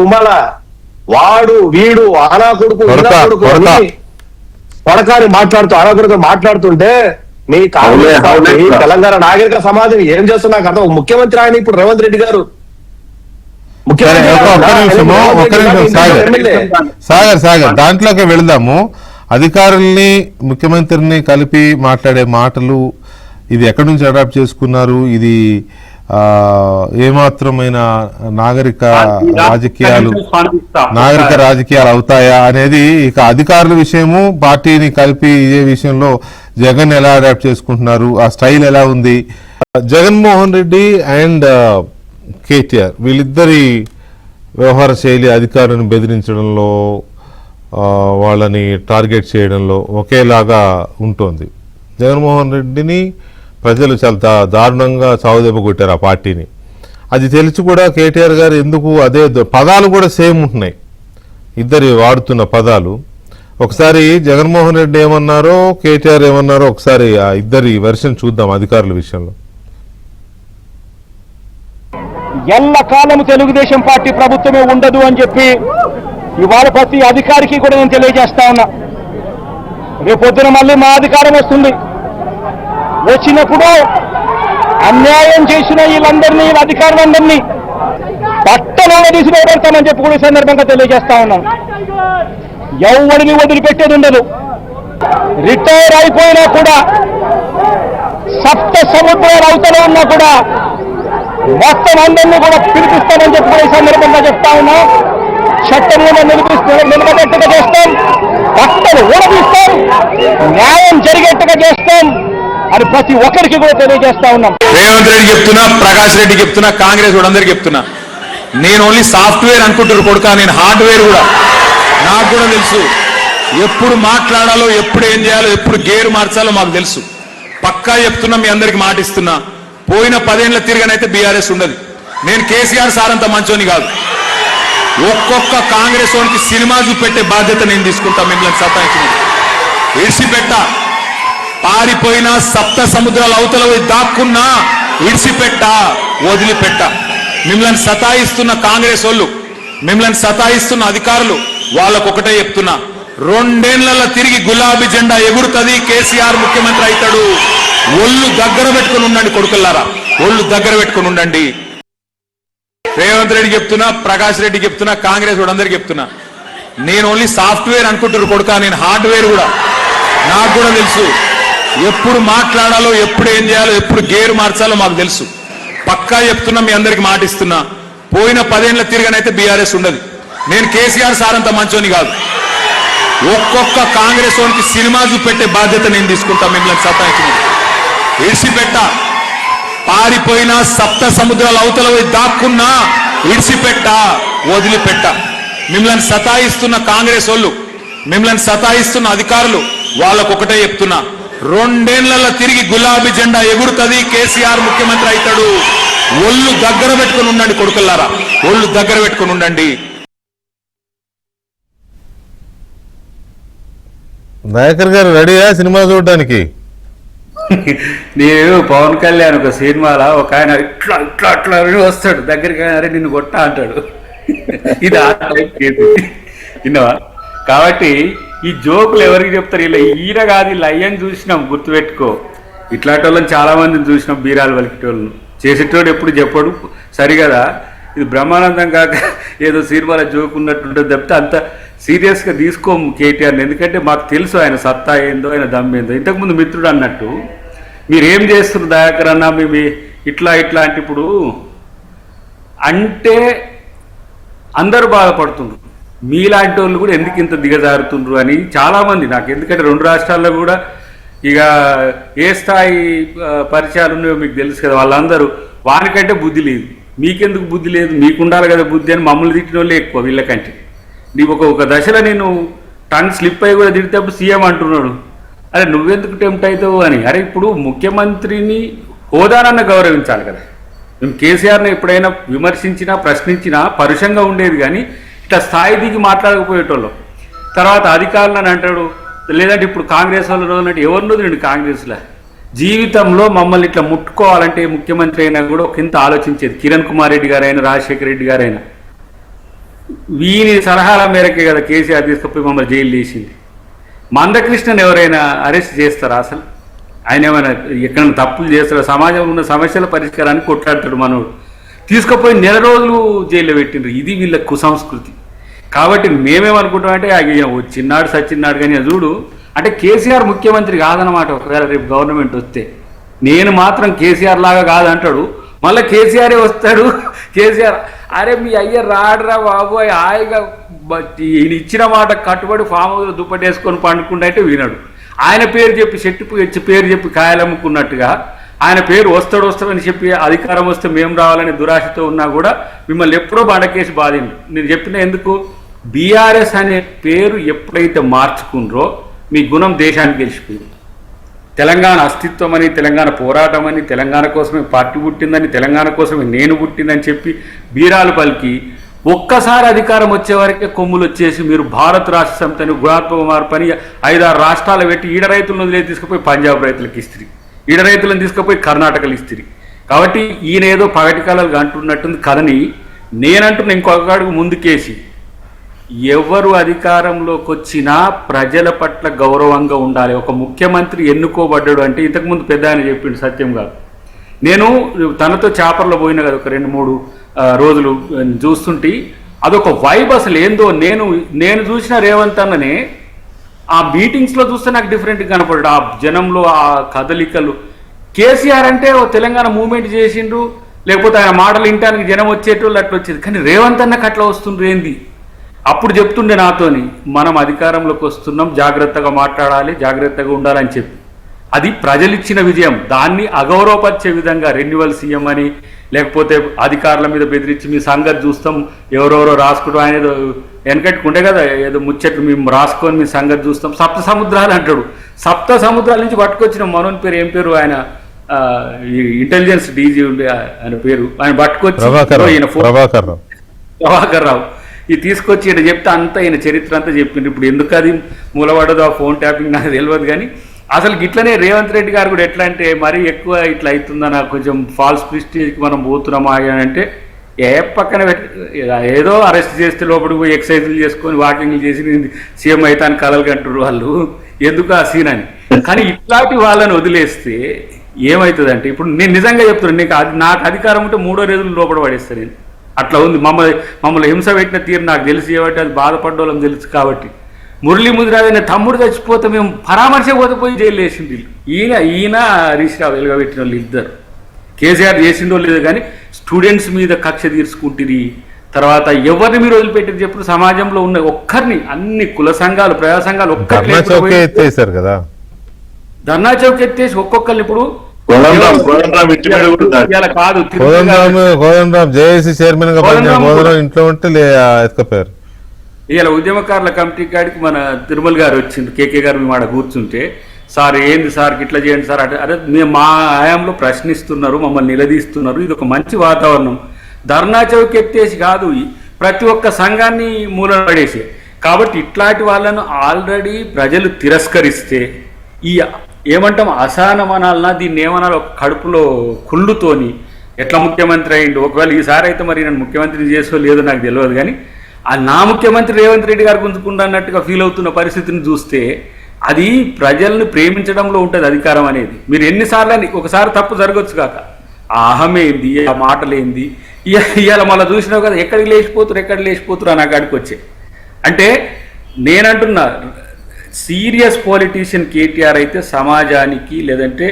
ఉమ్మాలా? వాడు వీడు ఆనా కొడుకు కొడకాని మాట్లాడుతూ ఆనా కొడుకు మాట్లాడుతుంటే మీ కాంగ్రెస్ పార్టీ తెలంగాణ నాగరిక సమాజం ఏం చేస్తున్నా కదా. ముఖ్యమంత్రి ఆయన ఇప్పుడు రేవంత్ రెడ్డి గారు సాగర్ దాంట్లోకి వెళదాము. అధికారుల్ని ముఖ్యమంత్రిని కలిపి మాట్లాడే మాటలు ఇది ఎక్కడి నుంచి అడాప్ట్ చేసుకున్నారు? ఇది ఏమాత్రమైన నాగరిక రాజకీయాలు అవుతాయా అనేది ఇక అధికారుల విషయము. పార్టీని కలిపి ఇదే విషయంలో జగన్ ఎలా అడాప్ట్ చేసుకుంటున్నారు, ఆ స్టైల్ ఎలా ఉంది? జగన్మోహన్ రెడ్డి అండ్ కేటీఆర్ వీళ్ళిద్దరి వ్యవహార శైలి అధికారులను బెదిరించడంలో, వాళ్ళని టార్గెట్ చేయడంలో ఒకేలాగా ఉంటుంది. జగన్మోహన్ రెడ్డిని ప్రజలు చాలా దారుణంగా చావుదెబ్బ కొట్టారు ఆ పార్టీని. అది తెలిసి కూడా కేటీఆర్ గారు ఎందుకు అదే పదాలు కూడా సేమ్ ఉంటున్నాయి, ఇద్దరు వాడుతున్న పదాలు. ఒకసారి జగన్మోహన్ రెడ్డి ఏమన్నారో కేటీఆర్ ఏమన్నారో ఒకసారి ఆ ఇద్దరి వెర్షన్ చూద్దాం అధికారుల విషయంలో. ఎల్లకాలము తెలుగుదేశం పార్టీ ప్రభుత్వమే ఉండదు అని చెప్పి ఇవాళ ప్రతి అధికారికి కూడా నేను తెలియజేస్తా ఉన్నా. రేపొద్దున మళ్ళీ మా అధికారం వస్తుంది. వచ్చినప్పుడు అన్యాయం చేసిన వీళ్ళందరినీ, అధికారులందరినీ పట్టణంలో తీసిపెడతామని చెప్పి కూడా ఈ సందర్భంగా తెలియజేస్తా ఉన్నాను. ఎవరిని వదిలిపెట్టేది ఉండదు. రిటైర్ అయిపోయినా కూడా, సప్త సముద్రాల అవతల ఉన్నా కూడా మొత్తం అందరినీ కూడా పిలిపిస్తామని చెప్పి కూడా ఈ సందర్భంగా చెప్తా ఉన్నా. చట్టం కూడా నిలబడేట్టుగా చేస్తాం, పట్టలు ఊడదీస్తాం, న్యాయం జరిగేట్టుగా చేస్తాం అని ప్రతి ఒక్కరికి కూడా తెలియజేస్తా ఉన్నాం. రేవంత్ రెడ్డి చెప్తున్నా, ప్రకాష్ రెడ్డి చెప్తున్నా, కాంగ్రెస్ కూడా అందరికి చెప్తున్నా, నేను ఓన్లీ సాఫ్ట్వేర్ అనుకుంటారు కొడుక, నేను హార్డ్వేర్ కూడా. నాకు కూడా తెలుసు ఎప్పుడు మాట్లాడాలో, ఎప్పుడు ఏం చేయాలో, ఎప్పుడు గేరు మార్చాలో మాకు తెలుసు. పక్కా చెప్తున్నా, మీ అందరికి మాటిస్తున్నా, పోయిన 10 ఏళ్ల తిరగనైతే బీఆర్ఎస్ ఉండదు. నేను కేసీఆర్ సార్ అంత మంచోని కాదు. ఒక్కొక్క కాంగ్రెస్ వానికి సినిమా చూపెట్టే బాధ్యత నేను తీసుకుంటా. మిమ్మల్ని సతాయించిన ఇడిసిపెట్ట, పారిపోయినా సప్త సముద్రాల అవతల పోయి దాక్కున్నా ఇడిసిపెట్ట, వదిలిపెట్ట. మిమ్మల్ని సతాయిస్తున్న కాంగ్రెస్ వాళ్ళు, మిమ్మల్ని సతాయిస్తున్న అధికారులు వాళ్ళకొకటే చెప్తున్నా, 2 ఏళ్లలో తిరిగి గులాబీ జెండా ఎగురుతుంది, కేసీఆర్ ముఖ్యమంత్రి అవుతాడు. ఒళ్ళు దగ్గర పెట్టుకుని ఉండండి కొడుకుల్లారా, ఒళ్ళు దగ్గర పెట్టుకుని ఉండండి. రేవంత్ రెడ్డి చెప్తున్నా, ప్రకాష్ రెడ్డి చెప్తున్నా, కాంగ్రెస్ కూడా అందరికి చెప్తున్నా, నేను ఓన్లీ సాఫ్ట్వేర్ అనుకుంటారు కొడుక, నేను హార్డ్వేర్ కూడా. నాకు కూడా తెలుసు ఎప్పుడు మాట్లాడాలో, ఎప్పుడు ఏం చేయాలో, ఎప్పుడు గేరు మార్చాలో మాకు తెలుసు. పక్కా చెప్తున్నా, మీ అందరికి మాటిస్తున్నా, పోయిన 10 ఏళ్ల తిరగనైతే బీఆర్ఎస్ ఉండదు. నేను కేసీఆర్ సార్ అంత మంచోని కాదు. ఒక్కొక్క కాంగ్రెస్ వానికి సినిమా చూపెట్టే బాధ్యత నేను తీసుకుంటా. మిమ్మల్ని సతాయించిన ఇడిసిపెట్ట, పారిపోయినా సప్త సముద్రాల అవతల పోయి దాక్కున్నా ఇడిసిపెట్ట, వదిలిపెట్ట. మిమ్మల్ని సతాయిస్తున్న కాంగ్రెస్ వాళ్ళు, మిమ్మల్ని సతాయిస్తున్న అధికారులు వాళ్ళకొకటే చెప్తున్నా, 2 ఏళ్లలో తిరిగి గులాబీ జెండా ఎగురుతుంది, కేసీఆర్ ముఖ్యమంత్రి అవుతాడు. ఒళ్ళు దగ్గర పెట్టుకుని ఉండండి కొడుకుల్లారా, ఒళ్ళు దగ్గర పెట్టుకుని ఉండండి. దయాకర్ గారు రెడీయా సినిమా చూడడానికి? నేను పవన్ కళ్యాణ్ ఒక సినిమాలో ఒక ఆయన ఇట్లా ఇట్లా అట్లా అని వస్తాడు దగ్గరికి, అరే నిన్ను కొట్టా అంటాడు. ఇది ఆ టైప్ కేసు విన్నావా? కాబట్టి ఈ జోకులు ఎవరికి చెప్తారు? ఇలా ఈయన కాదు, ఇలా అయ్యని చూసినాం, గుర్తుపెట్టుకో. ఇట్లాంటి వాళ్ళని చాలా మందిని చూసినాం, బీరాలు వలికేటోళ్ళను. చేసేటోడు ఎప్పుడు చెప్పడు, సరిగదా. ఇది బ్రహ్మానందం కాక ఏదో సినిమాలో జోక్ ఉన్నట్టుంటుంది తప్పితే అంత సీరియస్గా తీసుకోము కేటీఆర్ని. ఎందుకంటే మాకు తెలుసు ఆయన సత్తా ఏందో, ఆయన దమ్మేందో. ఇంతకుముందు మిత్రుడు అన్నట్టు మీరేం చేస్తున్నారు దయాకర్ అన్న, మేము ఇట్లా ఇట్లా అంటే ఇప్పుడు అంటే అందరూ బాధపడుతుండ్రు, మీలాంటి వాళ్ళు కూడా ఎందుకు ఇంత దిగజారుతుండ్రు అని చాలామంది నాకు. ఎందుకంటే 2 రాష్ట్రాల్లో కూడా ఇక ఏ స్థాయి పరిచయాలు ఉన్నాయో మీకు తెలుసు కదా. వాళ్ళందరూ వానికంటే బుద్ధి లేదు, మీకెందుకు బుద్ధి లేదు, మీకు ఉండాలి కదా బుద్ధి అని మమ్మల్ని తిట్టిన వాళ్ళే ఎక్కువ వీళ్ళకంటే. నీకు ఒక దశలో నేను టంగ్ స్లిప్ అయ్యి కూడా తిడితేప్పుడు సీఎం అంటున్నాడు, అరే నువ్వెందుకు టెంప్ట్ అవుతావు అని. అరే ఇప్పుడు ముఖ్యమంత్రిని హోదానన్న గౌరవించాలి కదా. మేము కేసీఆర్ని ఎప్పుడైనా విమర్శించినా ప్రశ్నించినా పరుషంగా ఉండేది, కానీ ఇట్లా స్థాయి దిగి మాట్లాడకపోయేటోళ్ళం. తర్వాత అధికారులను అంటాడు, లేదంటే ఇప్పుడు కాంగ్రెస్ వాళ్ళు అన్నట్టు ఎవరినో తిండి కాంగ్రెస్లో. జీవితంలో మమ్మల్ని ఇట్లా ముట్టుకోవాలంటే ముఖ్యమంత్రి అయినా కూడా ఒక ఇంత ఆలోచించేది. కిరణ్ కుమార్ రెడ్డి గారైనా, రాజశేఖర రెడ్డి గారైనా వీని సలహాల మేరకే కదా కేసీఆర్ తీసుకుపోయి మమ్మల్ని జైలు చేసింది. మందకృష్ణని ఎవరైనా అరెస్ట్ చేస్తారా అసలు? ఆయన ఏమైనా ఎక్కడైనా తప్పులు చేస్తారా? సమాజంలో ఉన్న సమస్యల పరిష్కారానికి కొట్లాడతాడు మనోడు. తీసుకుపోయి 1 నెల రోజులు జైల్లో పెట్టిండ్రు. ఇది వీళ్ళ కుసంస్కృతి. కాబట్టి మేమేమనుకుంటామంటే చిన్నాడు సచ్చిన్నాడు కానీ చూడు అంటే కేసీఆర్ ముఖ్యమంత్రి కాదనమాట. ఒకవేళ రేపు గవర్నమెంట్ వస్తే నేను మాత్రం కేసీఆర్ లాగా కాదంటాడు, మళ్ళీ కేసీఆరే వస్తాడు. కేసీఆర్ అరే మీ అయ్య రాడరా బాబోయ్, హాయిగా ఈయన ఇచ్చిన మాట కట్టుబడి ఫామ్ హౌస్లో దుప్పటేసుకొని పండుకుంటే వినడు. ఆయన పేరు చెప్పి చెట్టు పేరు చెప్పి కాయలమ్ముకున్నట్టుగా ఆయన పేరు వస్తాడని చెప్పి అధికారం వస్తే మేము రావాలని దురాశతో ఉన్నా కూడా మిమ్మల్ని ఎప్పుడో బండకేసి బాధిండు. నేను చెప్పిన ఎందుకు, బీఆర్ఎస్ అనే పేరు ఎప్పుడైతే మార్చుకుండ్రో మీ గుణం దేశానికి గెలిచిపోయింది. తెలంగాణ అస్తిత్వం అని, తెలంగాణ పోరాటం అని, తెలంగాణ కోసమే పార్టీ పుట్టిందని, తెలంగాణ కోసమే నేను పుట్టిందని చెప్పి బీరాలు పలికి ఒక్కసారి అధికారం వచ్చే వరకే కొమ్ములు వచ్చేసి మీరు భారత రాష్ట్ర సమితిని గుణాత్మక మార్పు అని 5-6 రాష్ట్రాలు పెట్టి ఈడ రైతులను వదిలే తీసుకుపోయి పంజాబ్ రైతులకు ఇస్త్రీ, ఈడ రైతులను తీసుకుపోయి కర్ణాటకలు ఇస్త్రీ. కాబట్టి ఈయన ఏదో పగటి కళలు అంటున్నట్టుంది కథని నేనంటున్నా. ఇంకొక అడుగు ముందుకేసి ఎవరు అధికారంలోకి వచ్చినా ప్రజల పట్ల గౌరవంగా ఉండాలి. ఒక ముఖ్యమంత్రి ఎన్నుకోబడ్డాడు అంటే ఇంతకుముందు పెద్ద ఆయన చెప్పిండు సత్యం గారు. నేను తనతో చేపర్లో పోయినా కదా ఒక 2-3 రోజులు చూస్తుంటే అదొక వైబ్ అసలు ఏందో. నేను చూసిన రేవంత్ అన్ననే ఆ మీటింగ్స్లో చూస్తే నాకు డిఫరెంట్గా కనపడ్డాడు. ఆ జనంలో ఆ కదలికలు. కేసీఆర్ అంటే ఓ తెలంగాణ మూవ్మెంట్ చేసిండ్రు, లేకపోతే ఆయన మాటలు వినటానికి జనం వచ్చేటోళ్ళు అట్లా వచ్చేది. కానీ రేవంత్ అన్నకు అట్లా వస్తుండ్రు ఏంది? అప్పుడు చెప్తుండే నాతోని, మనం అధికారంలోకి వస్తున్నాం, జాగ్రత్తగా మాట్లాడాలి, జాగ్రత్తగా ఉండాలని చెప్పి. అది ప్రజలిచ్చిన విజయం. దాన్ని అగౌరవపరిచే విధంగా రెన్యువల్ సీఎం అని, లేకపోతే అధికారుల మీద బెదిరించి మీ సంగతి చూస్తాం, ఎవరెవరో రాసుకోవడం, ఆయన ఏదో వెనకట్టుకుంటే కదా ఏదో ముచ్చట్లు మేము రాసుకొని మీ సంగతి చూస్తాం, 7 సముద్రాలు అంటాడు. 7 సముద్రాల నుంచి పట్టుకొచ్చిన మనోని పేరు ఏం పేరు, ఆయన ఇంటెలిజెన్స్ డీజీ ఉండే ఆయన పేరు, ఆయన పట్టుకొచ్చి ప్రభాకర్ రావు. ప్రభాకర్ రావు ఇది తీసుకొచ్చి ఇక్కడ చెప్తే అంతా ఈయన చరిత్ర అంతా చెప్పింది. ఇప్పుడు ఎందుకు అది మూలపడదో ఆ ఫోన్ ట్యాపింగ్ నాకు తెలియదు, కానీ అసలు ఇట్లనే రేవంత్ రెడ్డి గారు కూడా ఎట్లా అంటే మరీ ఎక్కువ ఇట్లా అవుతుందా, నాకు కొంచెం ఫాల్స్ ప్రిస్టేజ్కి మనం పోతున్నామా అని అంటే పక్కన ఏదో అరెస్ట్ చేస్తే లోపలికి పోయి ఎక్సర్సైజులు చేసుకొని వాకింగ్లు చేసి సీఎం అయితే అని కలలు కంటారు వాళ్ళు, ఎందుకు ఆ సీన్ అని. కానీ ఇట్లాంటి వాళ్ళని వదిలేస్తే ఏమవుతుందంటే, ఇప్పుడు నేను నిజంగా చెప్తున్నాను, నాకు అధికారం ఉంటే 3 రోజులు లోపల పడేస్తాను నేను. అట్లా ఉంది. మమ్మల్ని హింస పెట్టిన తీరు నాకు తెలిసి కాబట్టి, అది బాధపడ్డోళ్ళం తెలుసు కాబట్టి. మురళీ ముదిరాజ్ అనే తమ్ముడు చచ్చిపోతే మేము పరామర్శ పోయి జైలు వేసింది. ఈయన హరీష్ రావు వెలుగబెట్టిన వాళ్ళు ఇద్దరు. కేసీఆర్ చేసిండో లేదు కానీ స్టూడెంట్స్ మీద కక్ష తీర్చుకుంటుంది. తర్వాత ఎవరిని మీరు వదిలిపెట్టింది చెప్పు, సమాజంలో ఉన్న ఒక్కరిని, అన్ని కుల సంఘాలు ప్రజా సంఘాలు ఒక్కరిని ఎత్తేసారు కదా, ధర్నా చౌక్ ఎత్తేసి ఒక్కొక్కరిని ఇప్పుడు కాదు కోదండరామ్ జేఏసీ చైర్మన్ గా కోదండరామ్ ఇంట్లో ఉంటే ఎత్తుకపోయారు. ఇవాళ ఉద్యమకారుల కమిటీ కాడికి మన తిరుమల గారు వచ్చిండు, కేకే గారు మేము ఆడ కూర్చుంటే, సార్ ఏంది సార్ ఇట్లా చేయండి సార్ అంటే, అరే మేము మా ఆయాంలో ప్రశ్నిస్తున్నారు, మమ్మల్ని నిలదీస్తున్నారు, ఇది ఒక మంచి వాతావరణం. ధర్నా చౌక్ ఎత్తేసి కాదు, ప్రతి ఒక్క సంఘాన్ని మూలన పడేసి. కాబట్టి ఇట్లాంటి వాళ్ళను ఆల్రెడీ ప్రజలు తిరస్కరిస్తే ఈ ఏమంటాం అసహనమనాలన్నా దీన్ని ఏమనాలి, ఒక కడుపులో కుళ్ళుతోని ఎట్లా ముఖ్యమంత్రి అయ్యిండు. ఒకవేళ ఈసారి అయితే మరి నేను ముఖ్యమంత్రిని చేసో లేదో నాకు తెలియదు, కానీ ఆ నా ముఖ్యమంత్రి రేవంత్ రెడ్డి గారు గుంజుకుంటా అన్నట్టుగా ఫీల్ అవుతున్న పరిస్థితిని చూస్తే అది ప్రజల్ని ప్రేమించడంలో ఉంటుంది అధికారం అనేది. మీరు ఎన్నిసార్లు ఒకసారి తప్పు జరగచ్చు కాక, ఆ అహమేంది, ఆ మాటలేంది, ఇవాళ మళ్ళీ చూసినావు కదా ఎక్కడికి లేచిపోతురు నా కాడికి వచ్చే. అంటే నేనంటున్నా, సీరియస్ పొలిటీషియన్ కేటీఆర్ అయితే సమాజానికి లేదంటే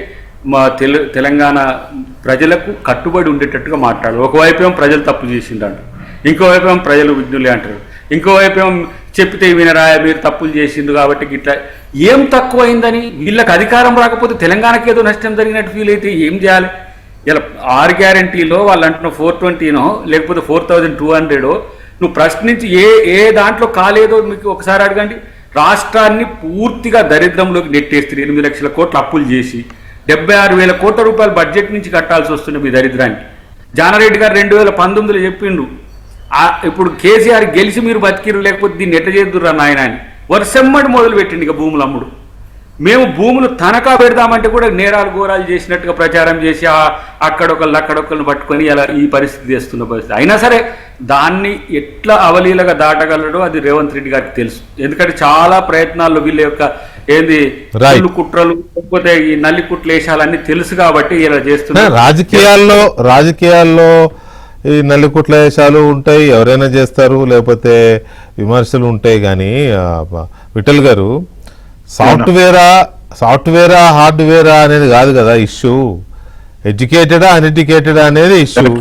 మా తెలంగాణ ప్రజలకు కట్టుబడి ఉండేటట్టుగా మాట్లాడారు. ఒకవైపు ఏమో ప్రజలు తప్పు చేసిండ్రు, ఇంకోవైపు ఏమో ప్రజలు విఘ్నులే అంటారు, ఇంకోవైపు ఏమో చెప్పితే వినరా మీరు తప్పులు చేసిండు కాబట్టి ఇట్లా ఏం తక్కువ అయిందని. వీళ్ళకి అధికారం రాకపోతే తెలంగాణకి ఏదో నష్టం జరిగినట్టు ఫీల్ అయితే ఏం చేయాలి? ఇలా 6 గ్యారంటీలో వాళ్ళు అంటున్న 420నో లేకపోతే 4200 నువ్వు ప్రశ్నించి ఏ దాంట్లో కాలేదో మీకు ఒకసారి అడగండి. రాష్ట్రాన్ని పూర్తిగా దరిద్రంలోకి నెట్టేస్తే 8 లక్షల కోట్ల అప్పులు చేసి 76,000 కోట్ల రూపాయలు బడ్జెట్ నుంచి కట్టాల్సి వస్తుంది మీ దరిద్రానికి. జానారెడ్డి గారు 2019లో చెప్పిండు, ఇప్పుడు కేసీఆర్ గెలిచి మీరు బతికిరు, లేకపోతే దీన్ని ఎట్ట చేద్దురా నాయన అని వర్షమ్మడి మొదలు పెట్టిండు. ఇక భూములు అమ్ముడు, మేము భూములు తనఖా పెడదామంటే కూడా నేరాలు ఘోరాలు చేసినట్టుగా ప్రచారం చేసి అక్కడొకళ్ళని పట్టుకొని అలా ఈ పరిస్థితి చేస్తున్న పరిస్థితి. అయినా సరే దాన్ని ఎట్లా అవలీలగా దాటగలడో అది రేవంత్ రెడ్డి గారికి తెలుసు. ఎందుకంటే చాలా ప్రయత్నాల్లో వీళ్ళ యొక్క ఏంది కుట్రలు లేకపోతే ఈ నల్లి కుట్లు వేషాలన్నీ తెలుసు కాబట్టి ఇలా చేస్తున్నారు. రాజకీయాల్లో ఈ నల్లికుట్ల వేషాలు ఉంటాయి, ఎవరైనా చేస్తారు, లేకపోతే విమర్శలు ఉంటాయి. కానీ విఠల్ గారు, సాఫ్ట్వేరా హార్డ్వేరా అనేది కాదు కదా ఇష్యూ, ఎడ్యుకేటెడా అన్ఎడ్యుకేటెడా అనేది ఇష్యూ.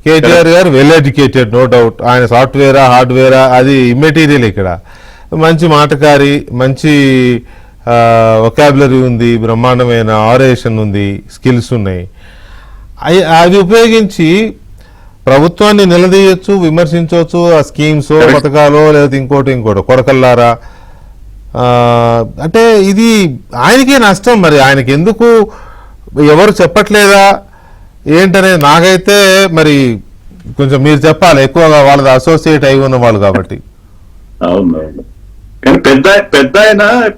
కేటీఆర్ గారు వెల్ ఎడ్యుకేటెడ్, నో డౌట్. ఆయన సాఫ్ట్వేరా హార్డ్వేరా అది ఇమ్మెటీరియల్. ఇక్కడ మంచి మాటకారి, మంచి వొకాబులరీ ఉంది, బ్రహ్మాండమైన ఆరేషన్ ఉంది, స్కిల్స్ ఉన్నాయి. అవి ఉపయోగించి ప్రభుత్వాన్ని నిలదీయచ్చు, విమర్శించవచ్చు. ఆ స్కీమ్స్ పథకాలు లేకపోతే ఇంకోటి కొడకల్లారా అంటే ఇది ఆయనకే నష్టం. మరి ఆయనకి ఎందుకు ఎవరు చెప్పట్లేదా ఏంటనేది నాకైతే మరి కొంచెం మీరు చెప్పాలి, ఎక్కువగా వాళ్ళది అసోసియేట్ అయి ఉన్న వాళ్ళు కాబట్టి. అవునవును, కానీ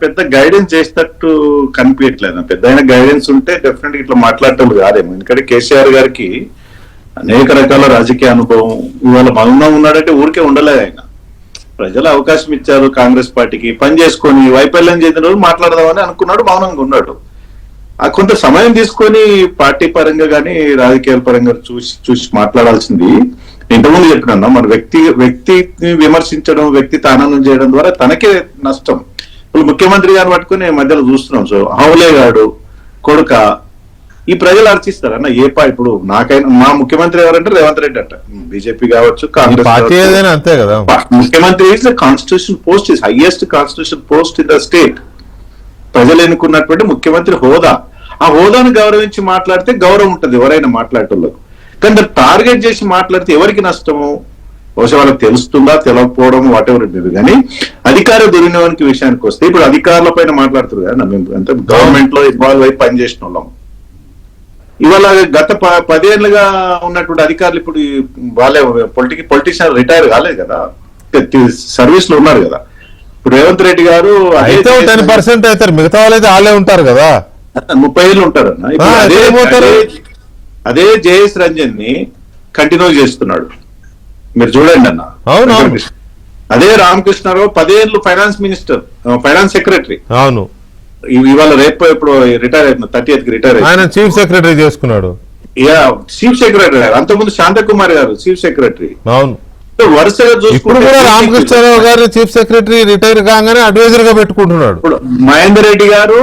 పెద్ద గైడెన్స్ చేసేటట్టు కనిపించట్లేదు. పెద్ద గైడెన్స్ ఉంటే డెఫినెట్ ఇట్లా మాట్లాడటం కాదేమో. ఎందుకంటే కేసీఆర్ గారికి అనేక రకాల రాజకీయ అనుభవం, ఇవాళ మౌనం ఉన్నాడంటే ఊరికే ఉండలేదు. ఆయన ప్రజలు అవకాశం ఇచ్చారు కాంగ్రెస్ పార్టీకి, పని చేసుకొని వైఫల్యం చెందిన రోజు మాట్లాడదామని అనుకున్నాడు, మౌనంగా ఉన్నాడు. కొంత సమయం తీసుకొని పార్టీ పరంగా కానీ రాజకీయాల పరంగా చూసి మాట్లాడాల్సింది. ఇంతకుముందు చెప్పినా మన వ్యక్తిని విమర్శించడం, వ్యక్తి తానం చేయడం ద్వారా తనకే నష్టం. ఇప్పుడు ముఖ్యమంత్రి గారిని పట్టుకుని మధ్యలో చూస్తున్నాం. సో హౌలే గాడు కొడుక ఈ ప్రజలు అర్చిస్తారన్న ఇప్పుడు నాకైనా మా ముఖ్యమంత్రి ఎవరంటే రేవంత్ రెడ్డి అంట. బీజేపీ కావచ్చు, కాంగ్రెస్ అంతే కదా. ముఖ్యమంత్రి is the constitution post, is highest constitution post in the state. ప్రజలు ఎన్నుకున్నటువంటి ముఖ్యమంత్రి హోదా, ఆ హోదాను గౌరవించి మాట్లాడితే గౌరవం ఉంటుంది ఎవరైనా మాట్లాడేటోళ్ళకు. కానీ దాన్ని టార్గెట్ చేసి మాట్లాడితే ఎవరికి నష్టము? బహుశా వాళ్ళకి తెలుస్తుందా తెలియకపోవడం వాట్ ఎవర్ ఇట్. కానీ అధికార దుర్వినియోగానికి విషయానికి వస్తే ఇప్పుడు అధికారుల పైన మాట్లాడుతున్నారు కదా, మేము అంటే గవర్నమెంట్ లో ఇన్వాల్వ్ అయి పనిచేసిన వాళ్ళం. ఇవాళ గత 10 ఏళ్లుగా ఉన్నటువంటి అధికారులు ఇప్పుడు వాళ్ళే పొలిటీషియన్ రిటైర్ కాలేదు కదా. సర్వీస్ లో ఉన్నారు కదా. ఇప్పుడు రేవంత్ రెడ్డి గారు అయితే 10% అవుతారు, మిగతా వాళ్ళైతే వాళ్ళే ఉంటారు కదా. 30 ఏళ్ళు ఉంటారు అన్న. అదే జయేష్ రంజన్ ని కంటిన్యూ చేస్తున్నాడు, మీరు చూడండి అన్న. అవును. అదే రామకృష్ణారావు 10 ఏళ్ళు ఫైనాన్స్ మినిస్టర్, ఫైనాన్స్ సెక్రటరీ. అవును. ఇవాళ రేపు ఇప్పుడు రిటైర్ అవుతున్నారు, 30th రిటైర్ ఆయన చీఫ్ సెక్రటరీ చేసుకున్నాడు. చీఫ్ సెక్రటరీ గారు, అంతకుముందు శాంతకుమార్ గారు చీఫ్ సెక్రటరీ. అవును. వరుసగా ఇప్పుడు కూడా రామకృష్ణారావు గారు చీఫ్ సెక్రటరీ రిటైర్ కాగానే అడ్వైజర్ గా పెట్టుకుంటున్నాడు. ఇప్పుడు మహేందర్ రెడ్డి గారు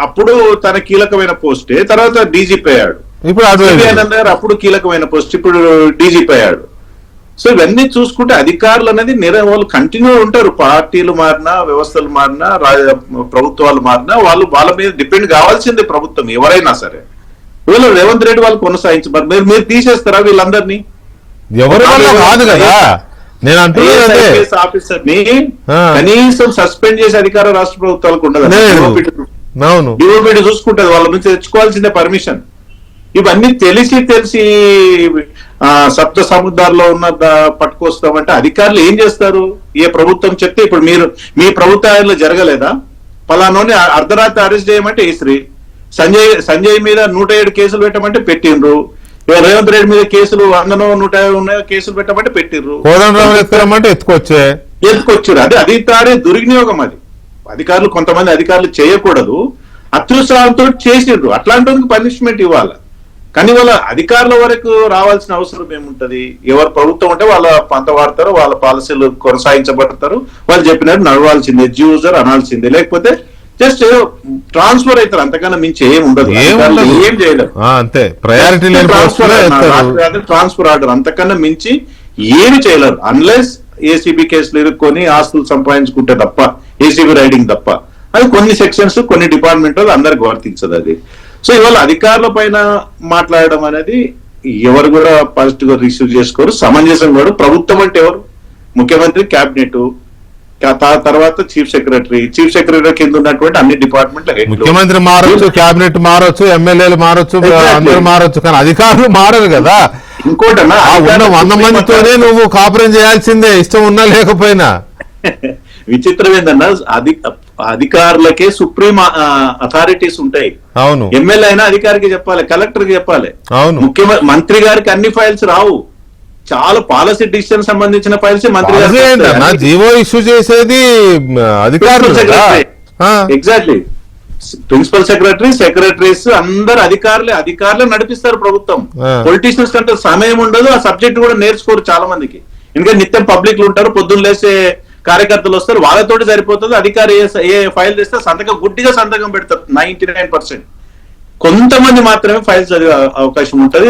అప్పుడు తన కీలకమైన పోస్టే, తర్వాత డీజీపీ అయ్యాడు. ఇప్పుడు ఆనంద్ గారు అప్పుడు కీలకమైన పోస్ట్, ఇప్పుడు డీజీపీ అయ్యాడు. సో ఇవన్నీ చూసుకుంటే అధికారులు అనేది వాళ్ళు కంటిన్యూ ఉంటారు. పార్టీలు మారినా, వ్యవస్థలు మారినా, ప్రభుత్వాలు మారినా వాళ్ళు వాళ్ళ మీద డిపెండ్ కావాల్సిందే ప్రభుత్వం ఎవరైనా సరే. వీళ్ళు రేవంత్ రెడ్డి వాళ్ళు కొనసాగించారు, మీరు తీసేస్తారా వీళ్ళందరినీ? ఎవరి వల్ల కాదు కదా నేను అంటున్నాను. ఆఫీసర్ ని కనీసం సస్పెండ్ చేసే అధికారం రాష్ట్ర ప్రభుత్వాలకు ఉండదు. డిఓపిడి చూసుకుంటది, వాళ్ళ నుంచి తెచ్చుకోవాల్సిందే పర్మిషన్. ఇవన్నీ తెలిసి సప్త సముద్రాల్లో ఉన్న పట్టుకొస్తామంటే అధికారులు ఏం చేస్తారు? ఏ ప్రభుత్వం చెప్తే, ఇప్పుడు మీరు మీ ప్రభుత్వాల్లో జరగలేదా? పలానోని అర్ధరాత్రి అరెస్ట్ చేయమంటే ఈశ్రీ, సంజయ్ మీద 107 కేసులు పెట్టమంటే పెట్టిండ్రు, రేవంత్ రెడ్డి మీద కేసులు 100 ఉన్నాయో కేసులు పెట్టమంటే పెట్టిర్రు, ఎత్తుకొచ్చారు. అది దుర్వినియోగం. అది అధికారులు, కొంతమంది అధికారులు చేయకూడదు, అత్యుత్సాహంతో చేసిండ్రు. అట్లాంటి పనిష్మెంట్ ఇవ్వాలి. కానీ వాళ్ళ అధికారుల వరకు రావాల్సిన అవసరం ఏముంటది? ఎవరు ప్రభుత్వం ఉంటే వాళ్ళ పంత వాడతారు, వాళ్ళ పాలసీలు కొనసాగించబడతారు, వాళ్ళు చెప్పినట్టు నడవాల్సిందే, యూజర్ అనాల్సిందే, లేకపోతే జస్ట్ ట్రాన్స్ఫర్ అవుతారు. అంతకన్నా మించి ఏం ఉండదు, ఏం చేయలేరు. అంతే, ప్రయారిటీ ట్రాన్స్ఫర్ ఆర్డర్, అంతకన్నా మించి ఏమి చేయలేరు. అన్లెస్ ఏసీబీ కేసులు ఇరుక్కొని ఆస్తులు సంపాదించుకుంటే తప్ప, ఏసీబీ రైడింగ్ తప్ప. అది కొన్ని సెక్షన్స్, కొన్ని డిపార్ట్మెంట్ అందరికి వర్తించదు అది. సో ఇవాళ అధికారుల పైన మాట్లాడడం అనేది ఎవరు కూడా పాజిటివ్ గా రిసీవ్ చేసుకోరు, సమంజసం కూడా. ప్రభుత్వం అంటే ఎవరు? ముఖ్యమంత్రి, క్యాబినెట్, తర్వాత చీఫ్ సెక్రటరీ కింద ఉన్నటువంటి అన్ని డిపార్ట్మెంట్ల హెడ్. ముఖ్యమంత్రి మారొచ్చు, క్యాబినెట్ మారొచ్చు, ఎమ్మెల్యేలు మారొచ్చు, అందరూ మారొచ్చు, కానీ అధికారులు మారరు కదా. ఇంకోటన్నా, 100 మందితోనే నువ్వు కాపురం చేయాల్సిందే, ఇష్టం ఉన్నా లేకపోయినా. విచిత్రం ఏందన్నా, అధికారులకే సుప్రీం అథారిటీస్ ఉంటాయి. అవును. ఎమ్మెల్యే అయినా అధికారికి చెప్పాలి, కలెక్టర్ కి చెప్పాలి. అవును. మంత్రి గారికి అన్ని ఫైల్స్ రావు, చాలా పాలసీ డిసిషన్ సంబంధించిన ఫైల్స్ మంత్రి గారు జీవో ఇష్యూ చేసేది అధికారులు. ఎగ్జాక్ట్లీ. ప్రిన్సిపల్ సెక్రటరీస్ అందరు అధికారులే నడిపిస్తారు ప్రభుత్వం. పొలిటీషియన్స్ కంటే సమయం ఉండదు, ఆ సబ్జెక్ట్ కూడా నేర్చుకోరు చాలా మందికి. ఎందుకంటే నిత్యం పబ్లిక్ ఉంటారు, పొద్దున్న లేసే కార్యకర్తలు వస్తారు, వాళ్ళతోటి సరిపోతుంది. అధికారి ఏ ఫైల్ తెస్తే గుడ్డిగా సంతకం పెడతారు 99%. కొంతమంది మాత్రమే ఫైల్స్ చదివే అవకాశం ఉంటుంది,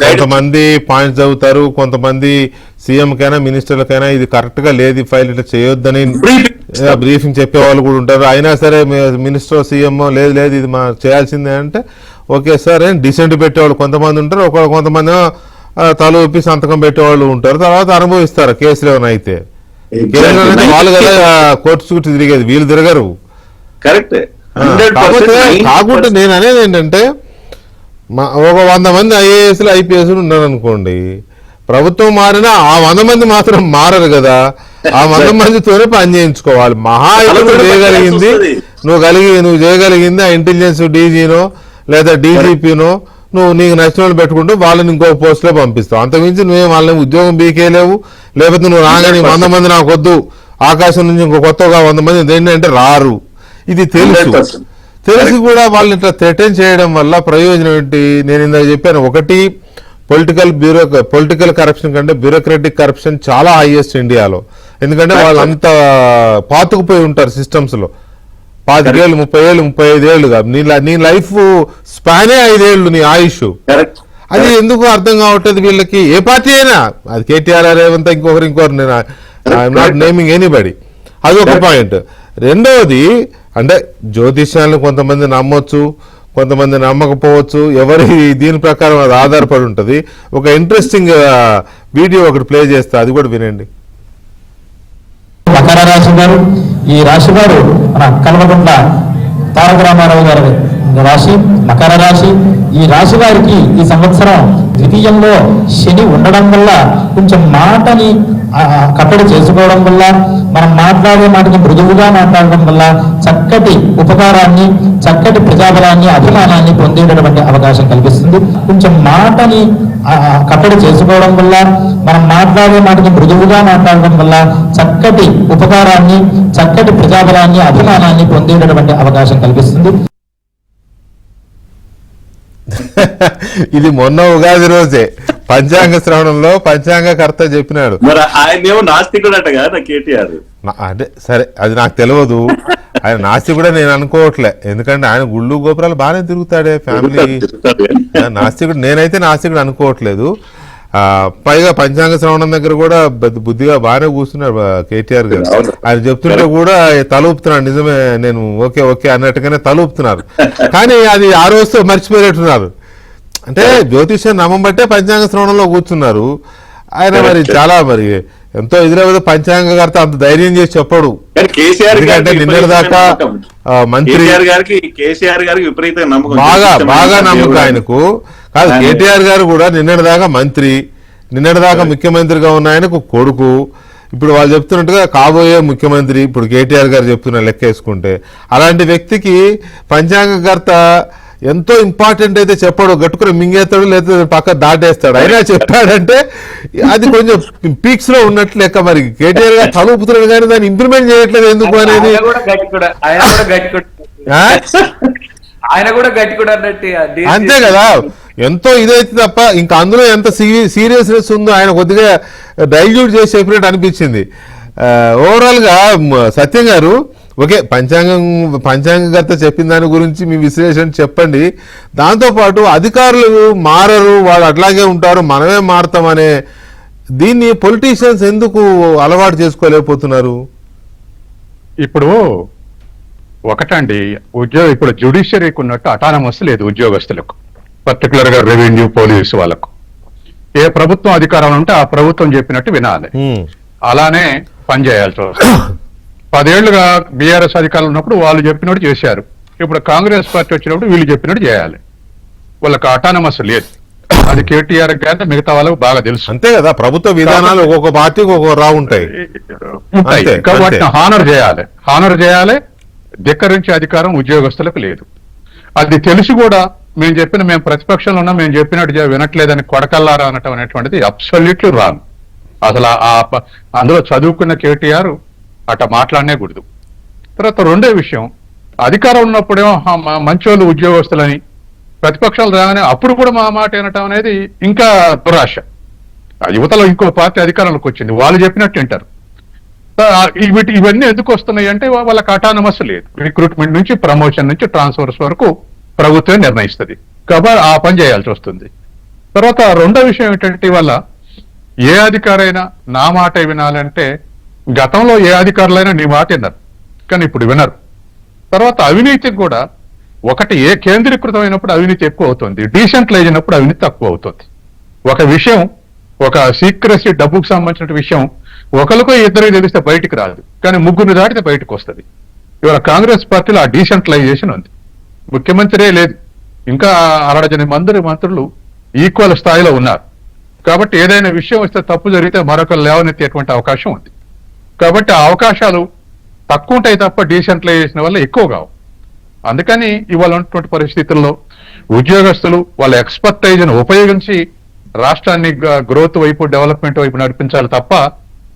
కొంతమంది పాయింట్స్ చదువుతారు, కొంతమంది సీఎం కైనా మినిస్టర్లకైనా ఇది కరెక్ట్ గా లేదు, ఫైల్ ఇట్లా చేయొద్దని బ్రీఫింగ్ చెప్పే వాళ్ళు కూడా ఉంటారు. అయినా సరే మినిస్టర్ సీఎం లేదు ఇది మా చేయాల్సిందే అంటే ఓకే సార్ అని డిసెంట్ పెట్టేవాళ్ళు కొంతమంది ఉంటారు, కొంతమంది తల ఊపి సంతకం పెట్టేవాళ్ళు ఉంటారు. తర్వాత అనుభవిస్తారు కేసులు ఏమైనా అయితే. వాళ్ళు కదా కోర్టు చుట్టూ తిరిగేది, వీళ్ళు తిరగరు. కరెక్టే. కాకుంటే నేను అనేది ఏంటంటే, ఒక 100 మంది ఐఏఎస్లు ఐపీఎస్లు ఉన్నారు అనుకోండి, ప్రభుత్వం మారినా ఆ 100 మంది మాత్రం మారరు కదా. ఆ 100 మందితోనే పని చేయించుకోవాలి. మహా నువ్వు చేయగలిగింది నువ్వు చేయగలిగింది ఆ ఇంటెలిజెన్స్ డీజీనో లేదా డీజీపీనో నీకు నచ్చిన వాళ్ళు పెట్టుకుంటూ వాళ్ళని ఇంకో పోస్టులో పంపిస్తావు. అంతకుమించి నువ్వే వాళ్ళని ఉద్యోగం బీకేలేవు. లేకపోతే నువ్వు రాగానే 100 మంది నాకు వద్దు, ఆకాశం నుంచి ఇంకో కొత్తగా 100 మంది ఏంటంటే రారు. ఇది తెలిసి కూడా వాళ్ళని ఇట్లా థ్రెటన్ చేయడం వల్ల ప్రయోజనం ఏంటి? నేను ఇందాక చెప్పాను, ఒకటి పొలిటికల్ కరప్షన్ కంటే బ్యూరోక్రటిక్ కరప్షన్ చాలా హైయెస్ట్ ఇండియాలో. ఎందుకంటే వాళ్ళంతా పాతుకుపోయి ఉంటారు సిస్టమ్స్ లో. 25 ఏళ్ళు 30 ఏళ్ళు 35 ఏళ్ళుగా నీ లైఫ్ స్పానే 5 ఏళ్ళు నీ ఆయుష్. అది ఎందుకు అర్థం కావట్లేదు వీళ్ళకి. ఏ పార్టీ అయినా, అది కేటీఆర్ రేవంత్ ఇంకొకరు నేను ఐఎమ్ నాట్ నేమింగ్ ఎనీబడి. అది ఒక పాయింట్. రెండవది అంటే జ్యోతిష్యాలను కొంతమంది నమ్మొచ్చు, కొంతమంది నమ్మకపోవచ్చు, ఎవరి దీని ప్రకారం అది ఆధారపడి ఉంటుంది. ఒక ఇంట్రెస్టింగ్ వీడియో ఒకటి ప్లే చేస్తా, అది కూడా వినండి. మకర రాశి గారు, ఈ రాశి గారు మన కల్వకుంట్ల తారక రామారావు గారి రాశి మకర రాశి. ఈ రాశి వారికి ఈ సంవత్సరం ద్వితీయంలో శని ఉండడం వల్ల కొంచెం మాటని కట్టడి చేసుకోవడం వల్ల, మనం మాట్లాడే మాటకి మృదువుగా మాట్లాడడం వల్ల చక్కటి ఉపకారాన్ని, చక్కటి ప్రజాబలాన్ని, అభిమానాన్ని పొందేటటువంటి అవకాశం కల్పిస్తుంది. కొంచెం మాటని కట్టడి చేసుకోవడం వల్ల, మనం మాట్లాడే మాటకి మృదువుగా మాట్లాడడం వల్ల చక్కటి ఉపకారాన్ని, చక్కటి ప్రజాబలాన్ని, అభిమానాన్ని పొందేటటువంటి అవకాశం కల్పిస్తుంది. ఇది మొన్న ఉగాది రోజే పంచాంగ శ్రవణంలో పంచాంగకర్త చెప్పినాడు. మరి ఆయన ఏమో నాస్తికుడు అట్టగా నా కేటీఆర్. అంటే సరే, అది నాకు తెలియదు. ఆయన నాస్తికుడే నేను అనుకోవట్లే, ఎందుకంటే ఆయన గుళ్ళు గోపురాలు బాగానే తిరుగుతాడే ఫ్యామిలీ. నాస్తికుడు నేనైతే నాస్తికుడు అనుకోవట్లేదు. పైగా పంచాంగ శ్రవణం దగ్గర కూడా బుద్ధిగా బాగానే కూర్చున్నాడు కేటీఆర్ గారు. ఆయన చెప్తుంటే కూడా తలూపుతున్నాడు. నిజమే, నేను ఓకే ఓకే అన్నట్టుగానే తలూపుతున్నారు. కానీ అది ఆ రోజుతో మర్చిపోయేట్టున్నారు. అంటే జ్యోతిష్యం నమ్మంబట్టే పంచాంగ శ్రవణంలో కూర్చున్నారు ఆయన. మరి చాలా మరి ఎంతో ఎదురవదు పంచాంగకర్త అంత ధైర్యం చేసి చెప్పడు. ఎందుకంటే నిన్నటిదాకా మంత్రి కేసీఆర్ గారికి విపరీతంగా నమ్మకం, బాగా నమ్మకం ఆయనకు. కాదు, కేటీఆర్ గారు కూడా నిన్నటిదాకా మంత్రి, నిన్నటిదాకా ముఖ్యమంత్రిగా ఉన్న ఆయనకు కొడుకు. ఇప్పుడు వాళ్ళు చెప్తున్నట్టుగా కాబోయే ముఖ్యమంత్రి ఇప్పుడు కేటీఆర్ గారు చెప్తున్న లెక్క వేసుకుంటే, అలాంటి వ్యక్తికి పంచాంగకర్త ఎంతో ఇంపార్టెంట్ అయితే చెప్పాడు, గట్టుకుని మింగేస్తాడు లేదా పక్క దాటేస్తాడు. అయినా చెప్పాడంటే అది కొంచెం పీక్స్ లో ఉన్నట్లు లెక్క. మరి కేటీఆర్ గారు తలూపుతున్నాడు కానీ దాన్ని ఇంప్లిమెంట్ చేయట్లేదు ఎందుకు అనేది. ఆయన కూడా గట్టి కూడా అన్నట్టు అంతే కదా. ఎంతో ఇదైతే తప్ప ఇంకా అందులో ఎంత సీరియస్నెస్ ఉందో ఆయన కొద్దిగా డైల్యూట్ చేసి చెప్పినట్టు అనిపించింది. ఓవరాల్ గా సత్యం గారు, ఓకే, పంచాంగకర్త చెప్పిన దాని గురించి మీ విశ్లేషణ చెప్పండి. దాంతోపాటు అధికారులు మారరు, వాళ్ళు అట్లాగే ఉంటారు, మనమే మారుతామనే దీన్ని పొలిటీషియన్స్ ఎందుకు అలవాటు చేసుకోలేకపోతున్నారు? ఇప్పుడు ఒకటండి, ఇప్పుడు జ్యుడిషియరీకి ఉన్నట్టు అటానమస్ లేదు ఉద్యోగస్తులకు, పర్టికులర్ గా రెవెన్యూ, పోలీసు వాళ్ళకు. ఏ ప్రభుత్వం అధికారం ఉంటే ఆ ప్రభుత్వం చెప్పినట్టు వినాలి, అలానే పనిచేయాల్సి వస్తుంది. 10 ఏళ్లుగా బీఆర్ఎస్ అధికారులు ఉన్నప్పుడు వాళ్ళు చెప్పినట్టు చేశారు. ఇప్పుడు కాంగ్రెస్ పార్టీ వచ్చినప్పుడు వీళ్ళు చెప్పినట్టు చేయాలి. వాళ్ళకి అటానమస్ లేదు. అది కేటీఆర్ గారి మిగతా వాళ్ళకు బాగా తెలుసు. అంతే కదా, ప్రభుత్వ విధానాలు ఒక్కొక్క పార్టీకి ఒక్కొక్క రా ఉంటాయి. వాటిని హానర్ చేయాలి. ధిక్కరించే అధికారం ఉద్యోగస్తులకు లేదు. అది తెలిసి కూడా మేము ప్రతిపక్షంలో ఉన్నాం, మేము చెప్పినట్టు వినట్లేదని కొడకల్లారా అనటం అనేటువంటిది అబ్సల్యూట్లీ రాంగ్. అసలు అందులో చదువుకున్న కేటీఆర్ అట్లా మాట్లాడనే కూడదు. తర్వాత రెండో విషయం, అధికారం ఉన్నప్పుడేమో మంచోళ్ళు ఉద్యోగస్తులని, ప్రతిపక్షాలు రాగానే అప్పుడు కూడా మా మాట వినటం అనేది ఇంకా దురాశ. యువతలో ఇంకో పార్టీ అధికారంలోకి వచ్చింది, వాళ్ళు చెప్పినట్టు వింటారు. ఇవన్నీ ఎందుకు వస్తున్నాయి అంటే వాళ్ళకి అటానమస్ లేదు. రిక్రూట్మెంట్ నుంచి, ప్రమోషన్ నుంచి, ట్రాన్స్ఫర్స్ వరకు ప్రభుత్వం నిర్ణయిస్తుంది కాబట్టి ఆ పని చేయాల్సి వస్తుంది. తర్వాత రెండో విషయం ఏంటంటే, వల్ల ఏ అధికారైనా నా మాట వినాలంటే, గతంలో ఏ అధికారులైనా నీ మాట విన్నారు, కానీ ఇప్పుడు వినరు. తర్వాత అవినీతికి కూడా ఒకటి, ఏ కేంద్రీకృతమైనప్పుడు అవినీతి ఎక్కువ అవుతుంది, డీసెంట్రలైజ్ అయినప్పుడు అవినీతి తక్కువ అవుతుంది. ఒక విషయం, ఒక సీక్రెసీ, డబ్బుకు సంబంధించిన విషయం ఒకరికో ఇద్దరికి తెలిస్తే బయటికి రాదు, కానీ ముగ్గురు దాటితే బయటకు వస్తుంది. ఇవాళ కాంగ్రెస్ పార్టీలో ఆ డీసెంట్రలైజేషన్ ఉంది. ముఖ్యమంత్రే లేదు, ఇంకా 60 మంత్రులు ఈక్వల్ స్థాయిలో ఉన్నారు. కాబట్టి ఏదైనా విషయం వస్తే, తప్పు జరిగితే మరొకరు లేవనెత్తేటువంటి అవకాశం ఉంది. కాబట్టి ఆ అవకాశాలు తక్కువ ఉంటాయి తప్ప డీసెంట్రలైజేషన్ వల్ల ఎక్కువ కావు. అందుకని ఇవాళ ఉన్నటువంటి పరిస్థితుల్లో ఉద్యోగస్తులు వాళ్ళ ఎక్స్పర్టైజ్ను ఉపయోగించి రాష్ట్రాన్ని గ్రోత్ వైపు, డెవలప్మెంట్ వైపు నడిపించాలి తప్ప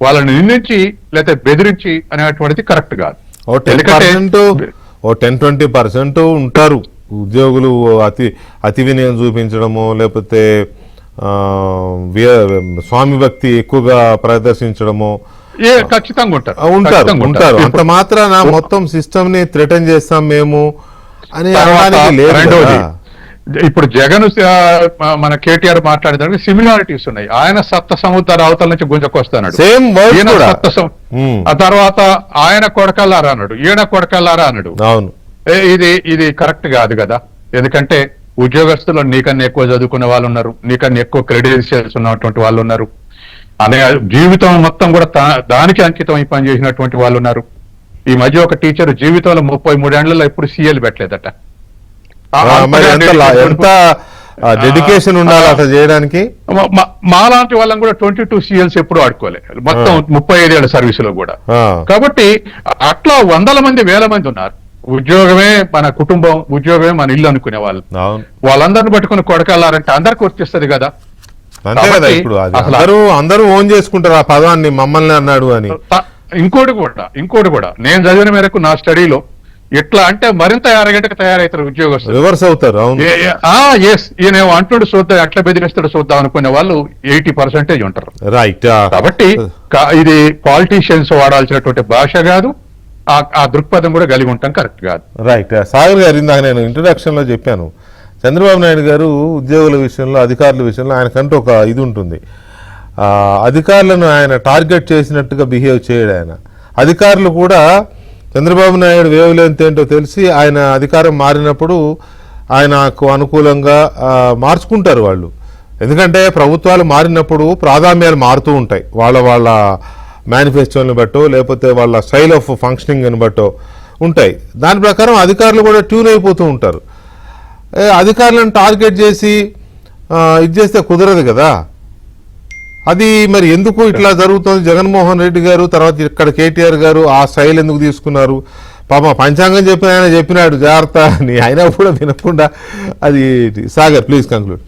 వాళ్ళని నిందించి లేకపోతే బెదిరించి అనేటువంటిది కరెక్ట్ కాదు. 10-20% ఉంటారు ఉద్యోగులు అతి వినయం చూపించడము, లేకపోతే స్వామి భక్తి ఎక్కువగా ప్రదర్శించడము ఖచ్చితంగా ఉంటారు. అంత మాత్రాన మొత్తం సిస్టమ్ ని థ్రెటన్ చేస్తాం మేము అని అనడానికి లేదు. ఇప్పుడు జగన్ మన కేటీఆర్ మాట్లాడేదానికి సిమిలారిటీస్ ఉన్నాయి. ఆయన సప్త సముద్ర అవతల నుంచి గుంజకొస్తాడు, ఆ తర్వాత ఆయన కొడకల్లారా అన్నాడు, ఈయన కొడకల్లారా అన్నాడు. అవును, ఇది కరెక్ట్ కాదు కదా. ఎందుకంటే ఉద్యోగస్తులు నీకన్నా ఎక్కువ చదువుకునే వాళ్ళు ఉన్నారు, నీకన్నా ఎక్కువ క్రెడెన్షియల్స్ ఉన్నటువంటి వాళ్ళు ఉన్నారు, అనే జీవితం మొత్తం కూడా దానికి అంకితం అయి పనిచేసినటువంటి వాళ్ళు ఉన్నారు. ఈ మధ్య ఒక టీచర్ జీవితంలో 33 ఏళ్లలో ఎప్పుడు సీఎల్ పెట్టలేదట. ఎంత డెడికేషన్ ఉండాలి అట్లా చేయడానికి. మాలాంటి వాళ్ళని కూడా 22 CLs ఎప్పుడు ఆడుకోలే, మొత్తం 35 ఏళ్ల సర్వీసులో కూడా. కాబట్టి అట్లా వందల మంది, వేల మంది ఉన్నారు. ఉద్యోగమే మన కుటుంబం, ఉద్యోగమే మన ఇల్లు అనుకునే వాళ్ళు. వాళ్ళందరిని పట్టుకుని కొడకల్లారంటే అందరికి వర్తిస్తుంది కదా. అంతే కదా, ఇప్పుడు అందరూ ఓన్ చేసుకుంటారు ఆ పదాన్ని, మమ్మల్ని అన్నాడు అని. ఇంకోటి కూడా నేను చదివిన మేరకు నా స్టడీలో ఎట్లా అంటే మరింత అరగంటకు తయారవుతారు ఉద్యోగస్తులు, రివర్స్ అవుతారు. ఈయన అంటుడు చూద్దాం, ఎట్లా బెదిరిస్తాడు చూద్దాం అనుకునే వాళ్ళు 80% ఉంటారు. రైట్. కాబట్టి ఇది పాలిటీషియన్స్ వాడాల్సినటువంటి భాష కాదు, ఆ దృక్పథం కూడా కలిగి ఉంటాం కరెక్ట్ కాదు. రైట్. సాగర్ గారు, ఇందాక నేను ఇంట్రడక్షన్ లో చెప్పాను, చంద్రబాబు నాయుడు గారు ఉద్యోగుల విషయంలో, అధికారుల విషయంలో ఆయనకంటూ ఒక ఇది ఉంటుంది. అధికారులను ఆయన టార్గెట్ చేసినట్టుగా బిహేవ్ చేయడు ఆయన. అధికారులు కూడా చంద్రబాబు నాయుడు వేవ్ లెంత్ ఏంటో తెలిసి ఆయన అధికారం మారినప్పుడు ఆయనకు అనుకూలంగా మార్చుకుంటారు వాళ్ళు. ఎందుకంటే ప్రభుత్వాలు మారినప్పుడు ప్రాధాన్యాలు మారుతూ ఉంటాయి, వాళ్ళ మేనిఫెస్టోని బట్టో లేకపోతే వాళ్ళ స్టైల్ ఆఫ్ ఫంక్షనింగ్ని బట్టో ఉంటాయి. దాని ప్రకారం అధికారులు కూడా ట్యూన్ అయిపోతూ ఉంటారు. అధికారులను టార్గెట్ చేసి ఇది చేస్తే కుదరదు కదా. అది మరి ఎందుకు ఇట్లా జరుగుతుంది? జగన్మోహన్ రెడ్డి గారు, తర్వాత ఇక్కడ కేటీఆర్ గారు ఆ స్టైల్ ఎందుకు తీసుకున్నారు? పాప పంచాంగం చెప్పిన ఆయన చెప్పినాడు జాగ్రత్త అని, అయినా కూడా వినకుండా అది. Sagar, please conclude.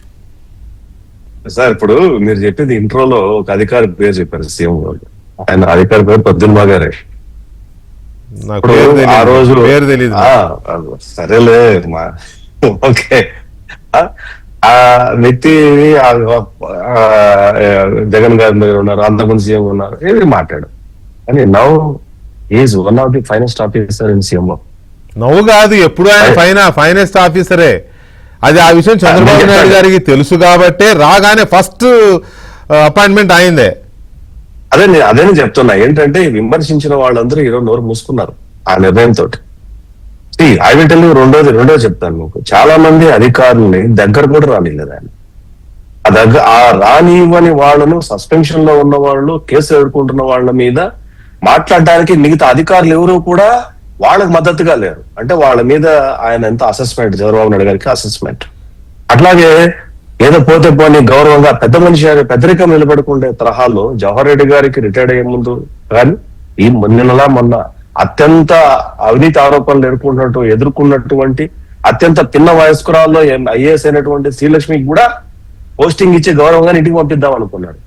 సార్, ఇప్పుడు మీరు చెప్పింది ఇంట్రోలో ఒక అధికారి పేరు చెప్పారు, సీఎం గారు. ఆయన అధికారి పేరు పద్దుల్మా గారే. ఆ రోజు పేరు తెలియదు. సరేలే, ఓకే. ఆ వ్యక్తి జగన్ గారి దగ్గర ఉన్నారు, అంతకుముందు సీఎం ఉన్నారు, ఏమి మాట్లాడు. కానీ now is one of the finest officer in CM. నవ్వు కాదు, ఎప్పుడు ఆయన ఫైనెస్ట్ ఆఫీసరే. అది ఆ విషయం చంద్రబాబు నాయుడు గారికి తెలుసు కాబట్టే రాగానే ఫస్ట్ అపాయింట్మెంట్ అయిందే. అదే చెప్తున్నా. ఏంటంటే విమర్శించిన వాళ్ళందరూ ఈరోజు నోరు మూసుకున్నారు ఆ నిర్ణయంతో. ఐ విల్ టెల్ యూ, రెండోది చెప్తాను మీకు. చాలా మంది అధికారుల్ని దగ్గర కూడా రానిలేదు ఆయన. ఆ రానివ్వని వాళ్ళను, సస్పెన్షన్ లో ఉన్న వాళ్ళు, కేసు ఎదుర్కొంటున్న వాళ్ళ మీద మాట్లాడడానికి మిగతా అధికారులు ఎవరు కూడా వాళ్ళకి మద్దతుగా లేరు. అంటే వాళ్ళ మీద ఆయన ఎంత అసెస్మెంట్, చంద్రబాబు నాయుడు గారికి అసెస్మెంట్. అట్లాగే ఏదో పోతే పోని గౌరవంగా పెద్ద మనిషి పెద్దరికం నిలబడుకుంటే తరహాలో జవహర్ రెడ్డి గారికి రిటైర్డ్ అయ్యే ముందు కానీ ఈ మొన్న అత్యంత అవినీతి ఆరోపణలు ఎదుర్కొన్నటువంటి అత్యంత పిన్న వయస్కురాల్లో ఐఏఎస్ అయినటువంటి శ్రీలక్ష్మికి కూడా పోస్టింగ్ ఇచ్చి గౌరవంగా ఇంటికి పంపిద్దాం అనుకున్నాడు.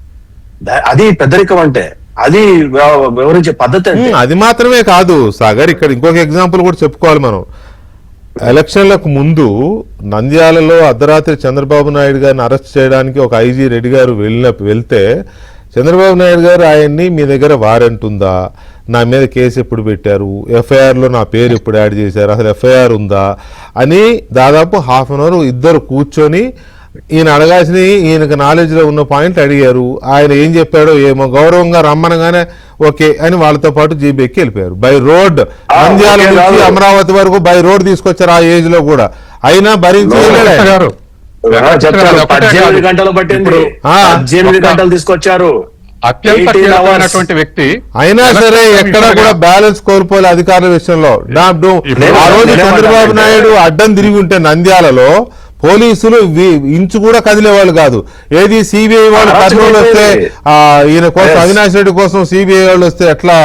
అది పెద్దరికం అంటే, అది వివరించే పద్ధతి అంటే. అది మాత్రమే కాదు సాగర్, ఇక్కడ ఇంకొక ఎగ్జాంపుల్ కూడా చెప్పుకోవాలి మనం. ఎలక్షన్లకు ముందు నంద్యాలలో అర్ధరాత్రి చంద్రబాబు నాయుడు గారిని అరెస్ట్ చేయడానికి ఒక ఐజీ రెడ్డి గారు వెళ్తే చంద్రబాబు నాయుడు గారు ఆయన్ని, మీ దగ్గర వారెంట్ ఉందా, నా మీద కేసు ఎప్పుడు పెట్టారు, ఎఫ్ఐఆర్లో నా పేరు ఎప్పుడు యాడ్ చేశారు, అసలు ఎఫ్ఐఆర్ ఉందా అని దాదాపు హాఫ్ అన్ అవర్ ఇద్దరు కూర్చొని ఈయన అడగాల్సిన, ఈయనకు నాలెడ్జ్లో ఉన్న పాయింట్ అడిగారు. ఆయన ఏం చెప్పాడో ఏమో, గౌరవంగా రమ్మనగానే ఓకే అని వాళ్ళతో పాటు జీబీ ఎక్కి వెళ్ళిపోయారు. బై రోడ్ నంద్యాల నుంచి అమరావతి వరకు బై రోడ్ తీసుకొచ్చారు ఆ ఏజ్ లో కూడా. అయినా భరించలేరు. 18 గంటలు పట్టింది, 18 గంటలు తీసుకొచ్చారు. అత్యంత కీలకమైనటువంటి వ్యక్తి అయినా సరే ఎక్కడ కూడా బ్యాలెన్స్ కోల్పోలే అధికారుల విషయంలో. ఆ రోజు చంద్రబాబు నాయుడు అడ్డం తిరిగి ఉంటే నంద్యాలలో పోలీసులు ఇంచు కూడా కదిలేవాళ్ళు కాదు. ఏది సిబిఐ వాళ్ళు కర్నూలు వస్తే, ఈయన కోసం అవినాష్ రెడ్డి కోసం సిబిఐ వాళ్ళు వస్తే ఎట్లా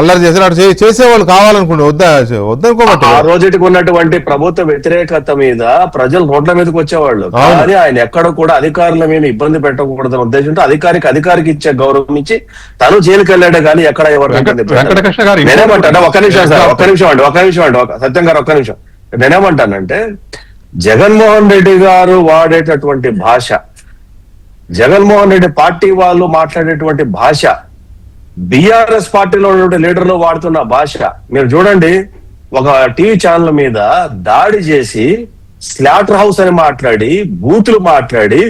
అల్లరి చేశారు, అటు చేసేవాళ్ళు కావాలనుకుంటే వద్దనుకోబట్టి. ఆ రోజుకి ఉన్నటువంటి ప్రభుత్వ వ్యతిరేకత మీద ప్రజలు రోడ్ల మీదకి వచ్చేవాళ్ళు. కానీ ఆయన ఎక్కడ కూడా అధికారుల మీద ఇబ్బంది పెట్టకూడదని ఉద్దేశంతో అధికారికి ఇచ్చే గౌరవం ఇచ్చి తను జైలుకి వెళ్ళాడే కానీ ఎక్కడ ఎవరు. నేనేమంటాను, ఒక్క నిమిషం సత్యం గారు, ఒక్క నిమిషం. నేనేమంటానంటే జగన్మోహన్ రెడ్డి గారు వాడేటటువంటి భాష, జగన్మోహన్ రెడ్డి పార్టీ వాళ్ళు మాట్లాడేటువంటి భాష, బిఆర్ఎస్ పార్టీలో ఉన్నటువంటి లీడర్లు వాడుతున్న భాష మీరు చూడండి. ఒక టీవీ ఛానల్ మీద దాడి చేసి స్లాటర్ హౌస్ అని మాట్లాడి, బూతులు మాట్లాడి,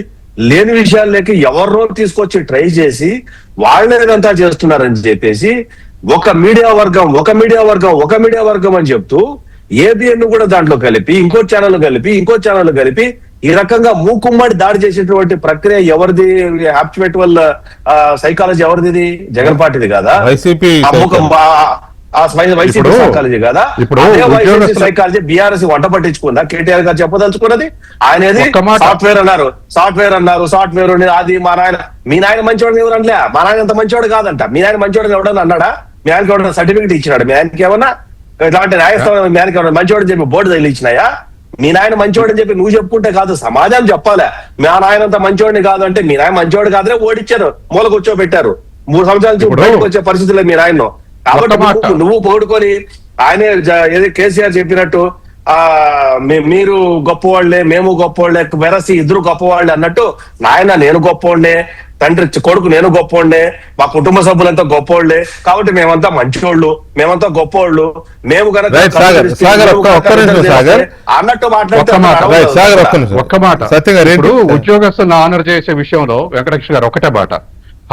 లేని విషయాల్లోకి ఎవరినో తీసుకొచ్చి ట్రై చేసి వాళ్ళేదంతా చేస్తున్నారని చెప్పేసి ఒక మీడియా వర్గం అని చెప్తూ ఏబిఎన్ కూడా దాంట్లో కలిపి, ఇంకో ఛానల్ కలిపి ఈ రకంగా మూకుమ్మడి దాడి చేసేటువంటి ప్రక్రియ ఎవరిది? హ్యాబిచువల్ సైకాలజీ ఎవరిది? జగన్ పార్టీది కదా. ఆ వైసీపీ ఇప్పుడు- సైకాలజీ కదా. ఇప్పుడు అదే వైసీపీ ఉద్యోగస్తుల- సైకాలజీ బీఆర్ఎస్ వంట పట్టించుకుందా? కేటీఆర్ గారు చెప్పదలుచుకున్నది ఆయనది ఒక్క మాట. సాఫ్ట్వేర్ అన్నారు, సాఫ్ట్వేర్ అది మా నాయన, మీ నాయన మంచివాడు ఎవరు అనలే, మా నాయన అంత మంచివాడు కాదంట. మీ నాయన మంచివాడు ఎవడని అన్నాడా? మీ ఆయనకి ఎవడన్నా సర్టిఫికేట్ ఇచ్చినాడు? మీ ఆయనకి ఏమన్నా ఇట్లాంటి న్యాయస్థానం మీ ఆయనకి ఎవరైనా మంచివాడు చెప్పి బోర్డు తగిలిచ్చినాయా? మీ నాయన మంచివాడని చెప్పి నువ్వు చెప్పుకుంటే కాదు, సమాజం చెప్పాలి. మా నాయన అంత మంచివాడిని కాదు అంటే మీ నాయన మంచివాడు కాదనే ఓడిచ్చారు, మూల కూర్చోబెట్టారు. 3 సంవత్సరాల నుంచి ఇప్పుడు బయటకు వచ్చే పరిస్థితుల్లో మీ నాయన. కాబట్టి ఒక్క మాట. నువ్వు పోడుకొని ఆయనే ఏది కేసీఆర్ చెప్పినట్టు మీరు గొప్పవాళ్లే, మేము గొప్పవాళ్లే, వెరసి ఇద్దరు గొప్పవాళ్లే అన్నట్టు, నాయన నేను గొప్పవాళ్లే, తండ్రి కొడుకు నేను గొప్పవాళ్లే, మా కుటుంబ సభ్యులంతా గొప్పవాళ్లే, కాబట్టి మేమంతా మంచివాళ్ళు, మేమంతా గొప్పవాళ్ళు, మేము కనుక రైట్ సాగర్, సాగర్ ఒక్క నిమిషం సాగర్ అన్నట్టు ఒక్క మాట. రైట్ సాగర్ ఒక్క నిమిషం. ఒక్క మాట. సత్యం గారు ఇప్పుడు ఏంటి? ఉద్యోగస్తులను ఆనర్ చేసే విషయంలో వెంకటేశ్వర గారు ఒకటే మాట.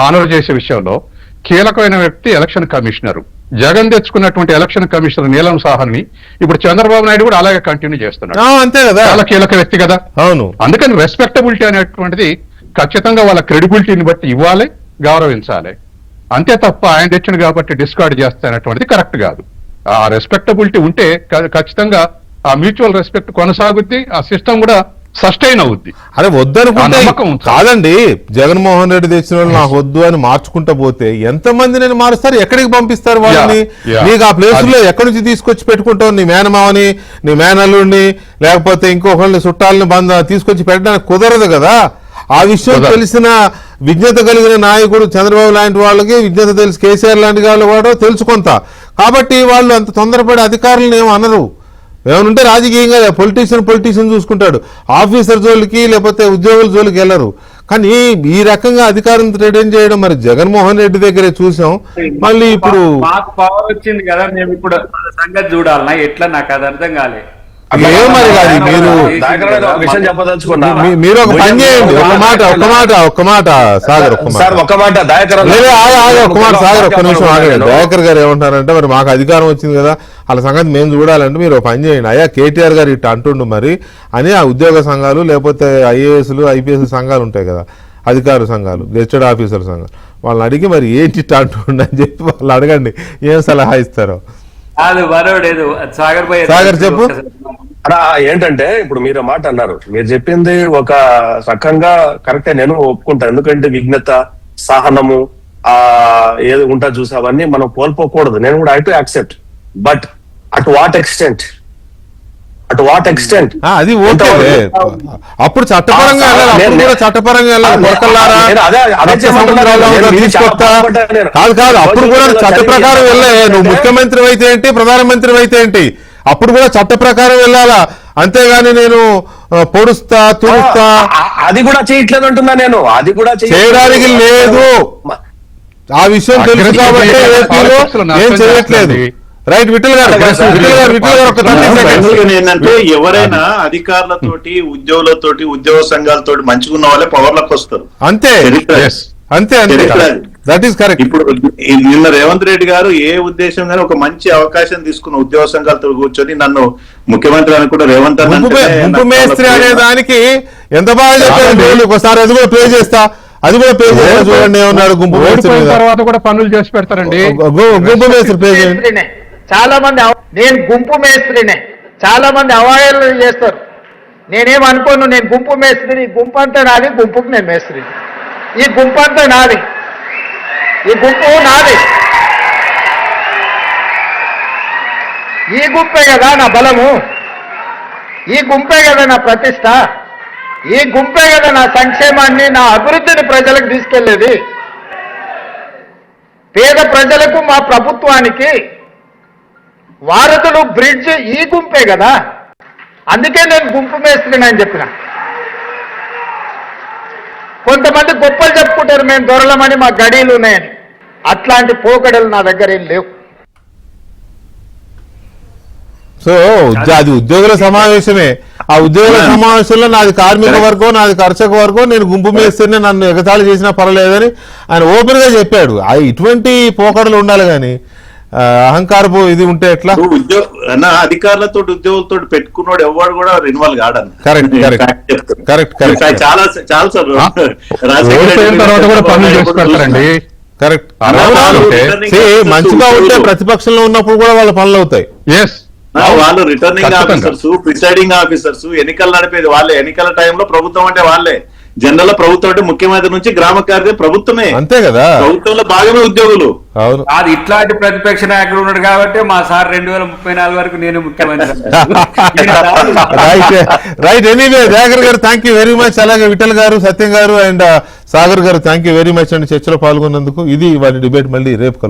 ఆనర్ చేసే విషయంలో కీలకమైన వ్యక్తి ఎలక్షన్ కమిషనర్. జగన్ తెచ్చుకున్నటువంటి ఎలక్షన్ కమిషనర్ నీలం సాహన్ని ఇప్పుడు చంద్రబాబు నాయుడు కూడా అలాగే కంటిన్యూ చేస్తున్నాడు. అంతే కదా, చాలా కీలక వ్యక్తి కదా. అవును. అందుకని రెస్పెక్టబిలిటీ అనేటువంటిది ఖచ్చితంగా వాళ్ళ క్రెడిబిలిటీని బట్టి ఇవ్వాలి, గౌరవించాలి. అంతే తప్ప ఆయన తెచ్చింది కాబట్టి డిస్కార్డ్ చేస్తానటువంటిది కరెక్ట్ కాదు. ఆ రెస్పెక్టబిలిటీ ఉంటే ఖచ్చితంగా ఆ మ్యూచువల్ రెస్పెక్ట్ కొనసాగుద్ది, ఆ సిస్టమ్ కూడా సస్టైన్ అవుద్ది. అరే వద్దనుకుంటే ఆ నమ్మకం ఉంది. కాదండి, జగన్మోహన్ రెడ్డి తెచ్చిన వాళ్ళు నాకు వద్దు అని మార్చుకుంటా పోతే ఎంతమంది నేను మారుస్తారు? ఎక్కడికి పంపిస్తారు వాళ్ళని? Yeah. నీకు ఆ ప్లేసుల్లో ఎక్కడి నుంచి తీసుకొచ్చి పెట్టుకుంటావు? నీ మేనమావని, నీ మేనల్లుడిని, లేకపోతే ఇంకొకళ్ళని చుట్టాలని తీసుకొచ్చి పెట్టడానికి కుదరదు కదా. ఆ విషయం కుదరదు. తెలిసిన విజ్ఞత కలిగిన నాయకుడు చంద్రబాబు లాంటి వాళ్ళకి విజ్ఞత తెలుసు, కేసీఆర్ లాంటి వాళ్ళు కూడా తెలుసు కొంత. కాబట్టి వాళ్ళు అంత తొందరపడి అధికారులను ఏమో అనరు. ఏమనుంటే రాజకీయంగా పొలిటీషియన్ చూసుకుంటాడు, ఆఫీసర్ జోలికి లేకపోతే ఉద్యోగుల జోలికి వెళ్ళరు. కానీ ఈ రకంగా అధికారం రిటైన్ చేయడం మరి జగన్మోహన్ రెడ్డి దగ్గరే చూసాం. మళ్ళీ ఇప్పుడు మాకు పవర్ వచ్చింది కదా, మేము ఇప్పుడు సంగతి చూడాలన్నా ఎట్లా? నాకు అది అర్థం కాలే. ఏం మరి కాదు, మీరు విషయం చెప్పదలుచుకున్నా. మీరు ఒక పని చేయండి. ఒక్క మాట సాగర్, సార్ ఒక్క మాట దయాకర్ ఒక్క మాట సాగర్, ఒక్క నిమిషం ఆగండి. దయాకర్ గారు ఏమంటారంటే మరి మాకు అధికారం వచ్చింది కదా, వాళ్ళ సంగతి మేము చూడాలంటే మీరు ఒక పని చేయండి. అయ్యా కేటీఆర్ గారు ఇట్లా అంటుండు మరి అని ఆ ఉద్యోగ సంఘాలు లేకపోతే ఐఏఎస్లు ఐపీఎస్ సంఘాలు ఉంటాయి కదా, అధికార సంఘాలు, గెస్టెడ్ ఆఫీసర్ సంఘాలు, వాళ్ళని అడిగి మరి ఏంటి ఇట్లా అంటుండు అని చెప్పి వాళ్ళు అడగండి, ఏం సలహా ఇస్తారో. అది వరవడేదు. సాగర్ చెప్పు. ఏంటంటే ఇప్పుడు మీరు మాట అన్నారు, మీరు చెప్పింది ఒక రకంగా కరెక్టే, నేను ఒప్పుకుంటాను. ఎందుకంటే విఘ్నత, సహనము ఏది ఉంటా చూసి అవన్నీ మనం కోల్పోకూడదు. నేను కూడా I to accept, but at what extent? అది ఓకే. అప్పుడు చట్టపరంగా వెళ్ళాలి, అప్పుడు కూడా చట్టపరంగా వెళ్ళాలి. కొరకల్లారా తీసుకొస్తా కాదు, అప్పుడు కూడా చట్ట ప్రకారం వెళ్ళే. నువ్వు ముఖ్యమంత్రి అయితే ఏంటి, ప్రధానమంత్రి అయితే ఏంటి, అప్పుడు కూడా చట్ట ప్రకారం వెళ్ళాలా. అంతేగాని నేను పొడుస్తా తుడుస్తా అది కూడా చేయట్లేదు అంటున్నా నేను. అది కూడా చేయడానికి లేదు. ఆ విషయం తెలుసు కాబట్టి ఏపీలో ఏం చేయట్లేదు. రైట్ విఠల్ గారు ఏంటంటే ఎవరైనా అధికారులతోటి, ఉద్యోగులతోటి, ఉద్యోగ సంఘాలతోటి మంచిగున్న వాళ్ళే పవర్ లోకి వస్తారు. అంతే అంతే అంతే, దట్ ఈస్ కరెక్ట్. ఇప్పుడు నిన్న రేవంత్ రెడ్డి గారు ఏ ఉద్దేశం గానీ ఒక మంచి అవకాశం తీసుకున్న ఉద్యోగ సంఘాలతో కూర్చొని నన్ను ముఖ్యమంత్రి అని కూడా రేవంత్ గుంపు మేస్త్రి అనే దానికి ఎంత బాగా చెప్పారు. ఒకసారి అది కూడా పే చేస్తా, అది కూడా పే చేస్తా. చూడండి ఏమన్నాడు, గుంపు మేస్త్రి తర్వాత కూడా పనులు చేసి పెడతారండి. గుంపు మేస్త్రి పే చేయండి. చాలా మంది నేను గుంపు మేస్త్రినే, చాలా మంది అవహేళన చేస్తారు. నేనేం అనుకోను, నేను గుంపు మేస్త్రిని. ఈ గుంపు అంతా నాది, గుంపుకు నేను మేస్త్రిని. ఈ గుంపు అంతా నాది, ఈ గుంపు నాది. ఈ గుంపే కదా నా బలము, ఈ గుంపే కదా నా ప్రతిష్ట, ఈ గుంపే కదా నా సంక్షేమాన్ని, నా అభివృద్ధిని ప్రజలకు తీసుకెళ్లేది. పేద ప్రజలకు, మా ప్రభుత్వానికి వారధులు, బ్రిడ్జ్ ఈ గుంపే కదా. అందుకే నేను గుంపు మేస్త్రిని అని చెప్పిన. కొంతమంది గొప్పలు చెప్పుకుంటారు, మేము దొరలమని, మా గడీలు ఉన్నాయని. అట్లాంటి పోకడలు నా దగ్గర ఏం లేవు. సో అది ఉద్యోగుల సమావేశమే. ఆ ఉద్యోగుల సమావేశంలో నాది కార్మిక వర్గం, నాది కర్షక వర్గం, నేను గుంపు మేస్తేనే నన్ను ఎగతాళి చేసినా పర్వాలేదని ఆయన ఓపెన్ గా చెప్పాడు. ఇటువంటి పోకడలు ఉండాలి కానీ అహంకారపు ఇది ఉంటే ఎట్లా? అధికారులతో ఉద్యోగులతో పెట్టుకున్నాడు ఎవరు కూడా ఇన్వాల్వ్ కాడని. కరెక్ట్ చాలా సార్ తర్వాత కూడా పనులు చేసి పెడతారండి. కరెక్ట్. returning officers మంచిగా ఉంటే ఉద్యోగులు. ప్రతిపక్షంలో ఉన్నప్పుడు కూడా వాళ్ళ పనులు అవుతాయి. ఎస్ వాళ్ళు రిటర్నింగ్ ఖచ్చితంగా. ఆఫీసర్స్, ప్రిసైడింగ్ ఆఫీసర్స్, ఎన్నికలు నడిపేది వాళ్ళే. ఎన్నికల టైంలో ప్రభుత్వం అంటే వాళ్ళే. జనరల్ ప్రభుత్వం అంటే ముఖ్యమంత్రి నుంచి గ్రామ కార్యదర్శి ప్రభుత్వమే. అంతే కదా. ప్రభుత్వంలో భాగమే ఉద్యోగులు. అవును. అది ఇట్లాంటి ప్రతిపక్ష నాయకుడు ఉన్నాడు కాబట్టి మా సార్ 2034 వరకు నేను ముఖ్యమంత్రి. రైట్. ఎనీవే దయాకర్ గారు థ్యాంక్ యూ వెరీ మచ్. అలాగే విఠల్ గారు, సత్యం గారు అండ్ సాగర్ గారు థ్యాంక్ యూ వెరీ మచ్ అండి చర్చలో పాల్గొన్నందుకు. ఇది వాళ్ళ డిబేట్. మళ్ళీ రేపు కలుద్దాం.